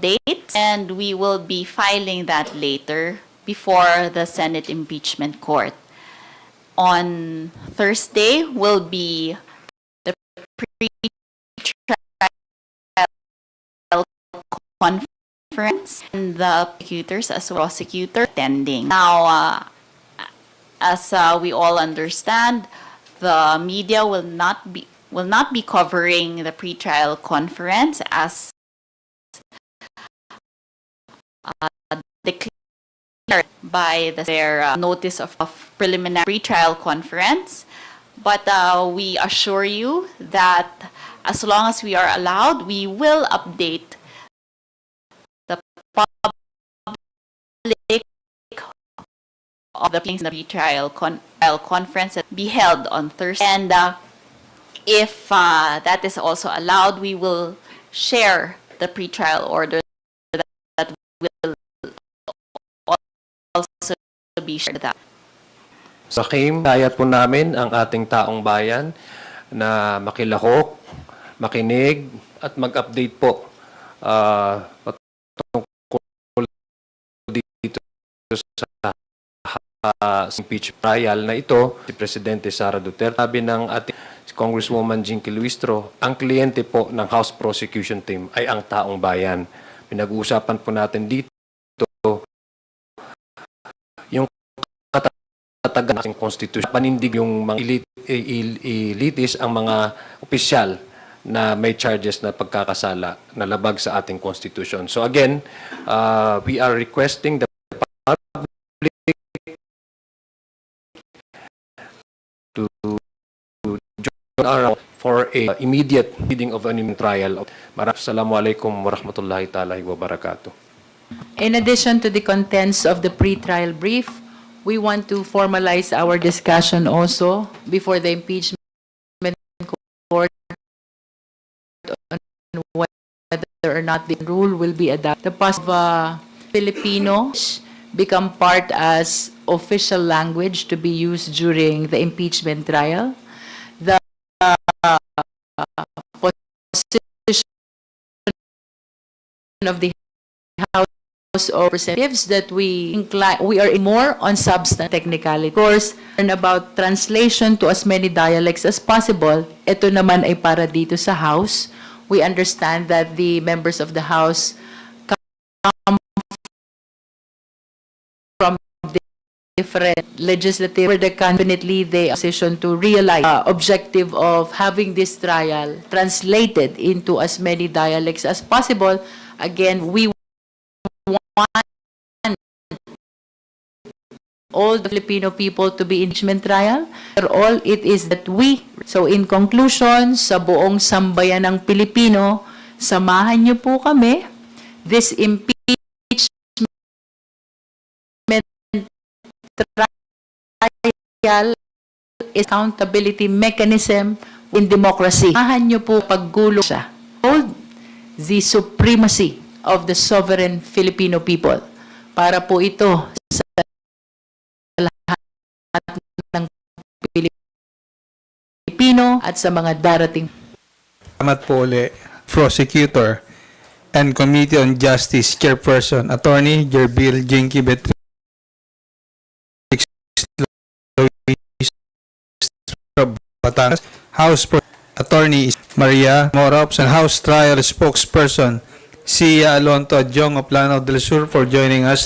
dates, and we will be filing that later before the Senate Impeachment Court. On Thursday will be the pre-trial conference and the prosecutors as well prosecutor attending. Now, as we all understand, the media will not be covering the pretrial conference as declared by their notice of preliminary pretrial conference. But we assure you that as long as we are allowed, we will update the public of the pretrial conference that be held on Thursday. And if that is also allowed, we will share the pretrial order that will also be shared. Sa Kim, hayat po namin ang ating taong bayan na makilahok, makinig, at mag-update po patungkol dito sa impeachment trial na ito. Si Presidente Sara Duterte, sabi ng ating Congresswoman Jinky Luistro, ang kliyente po ng House Prosecution Team ay ang taong bayan. Pinag-uusapan po natin dito yung katatagan ng Constitution. Panindig yung mga elitis ang mga opisyal na may charges na pagkakasala na labag sa ating Constitution. So again, we are requesting the public to join around for a immediate reading of an trial. Assalamualaikum warahmatullahi ta'ala wabarakatuh. In addition to the contents of the pre-trial brief, we want to formalize our discussion also before the impeachment court on whether or not the rule will be adopted. The past of Filipino become part as official language to be used during the impeachment trial. The position of the House of Representatives that we are more on substance technicality. Of course, and about translation to as many dialects as possible. Ito naman ay para dito sa House. We understand that the members of the House come from different legislative, definitely they position to realize objective of having this trial translated into as many dialects as possible. Again, we want all the Filipino people to be in impeachment trial. For all it is that we. So in conclusion, sa buong sambayan ng Pilipino, samahan niyo po kami. This impeachment trial is accountability mechanism in democracy. Samahan niyo po paggulo siya. Hold the supremacy of the sovereign Filipino people. Para po ito sa lahat ng Pilipino at sa mga darating. Salamat po uli, Prosecutor and Committee on Justice Chairperson, Attorney Jerbil Jinky Betrix Batangas, House Attorney Maria Morops, and House Trial Spokesperson Sia Alonto Adjong of Lanao del Sur for joining us.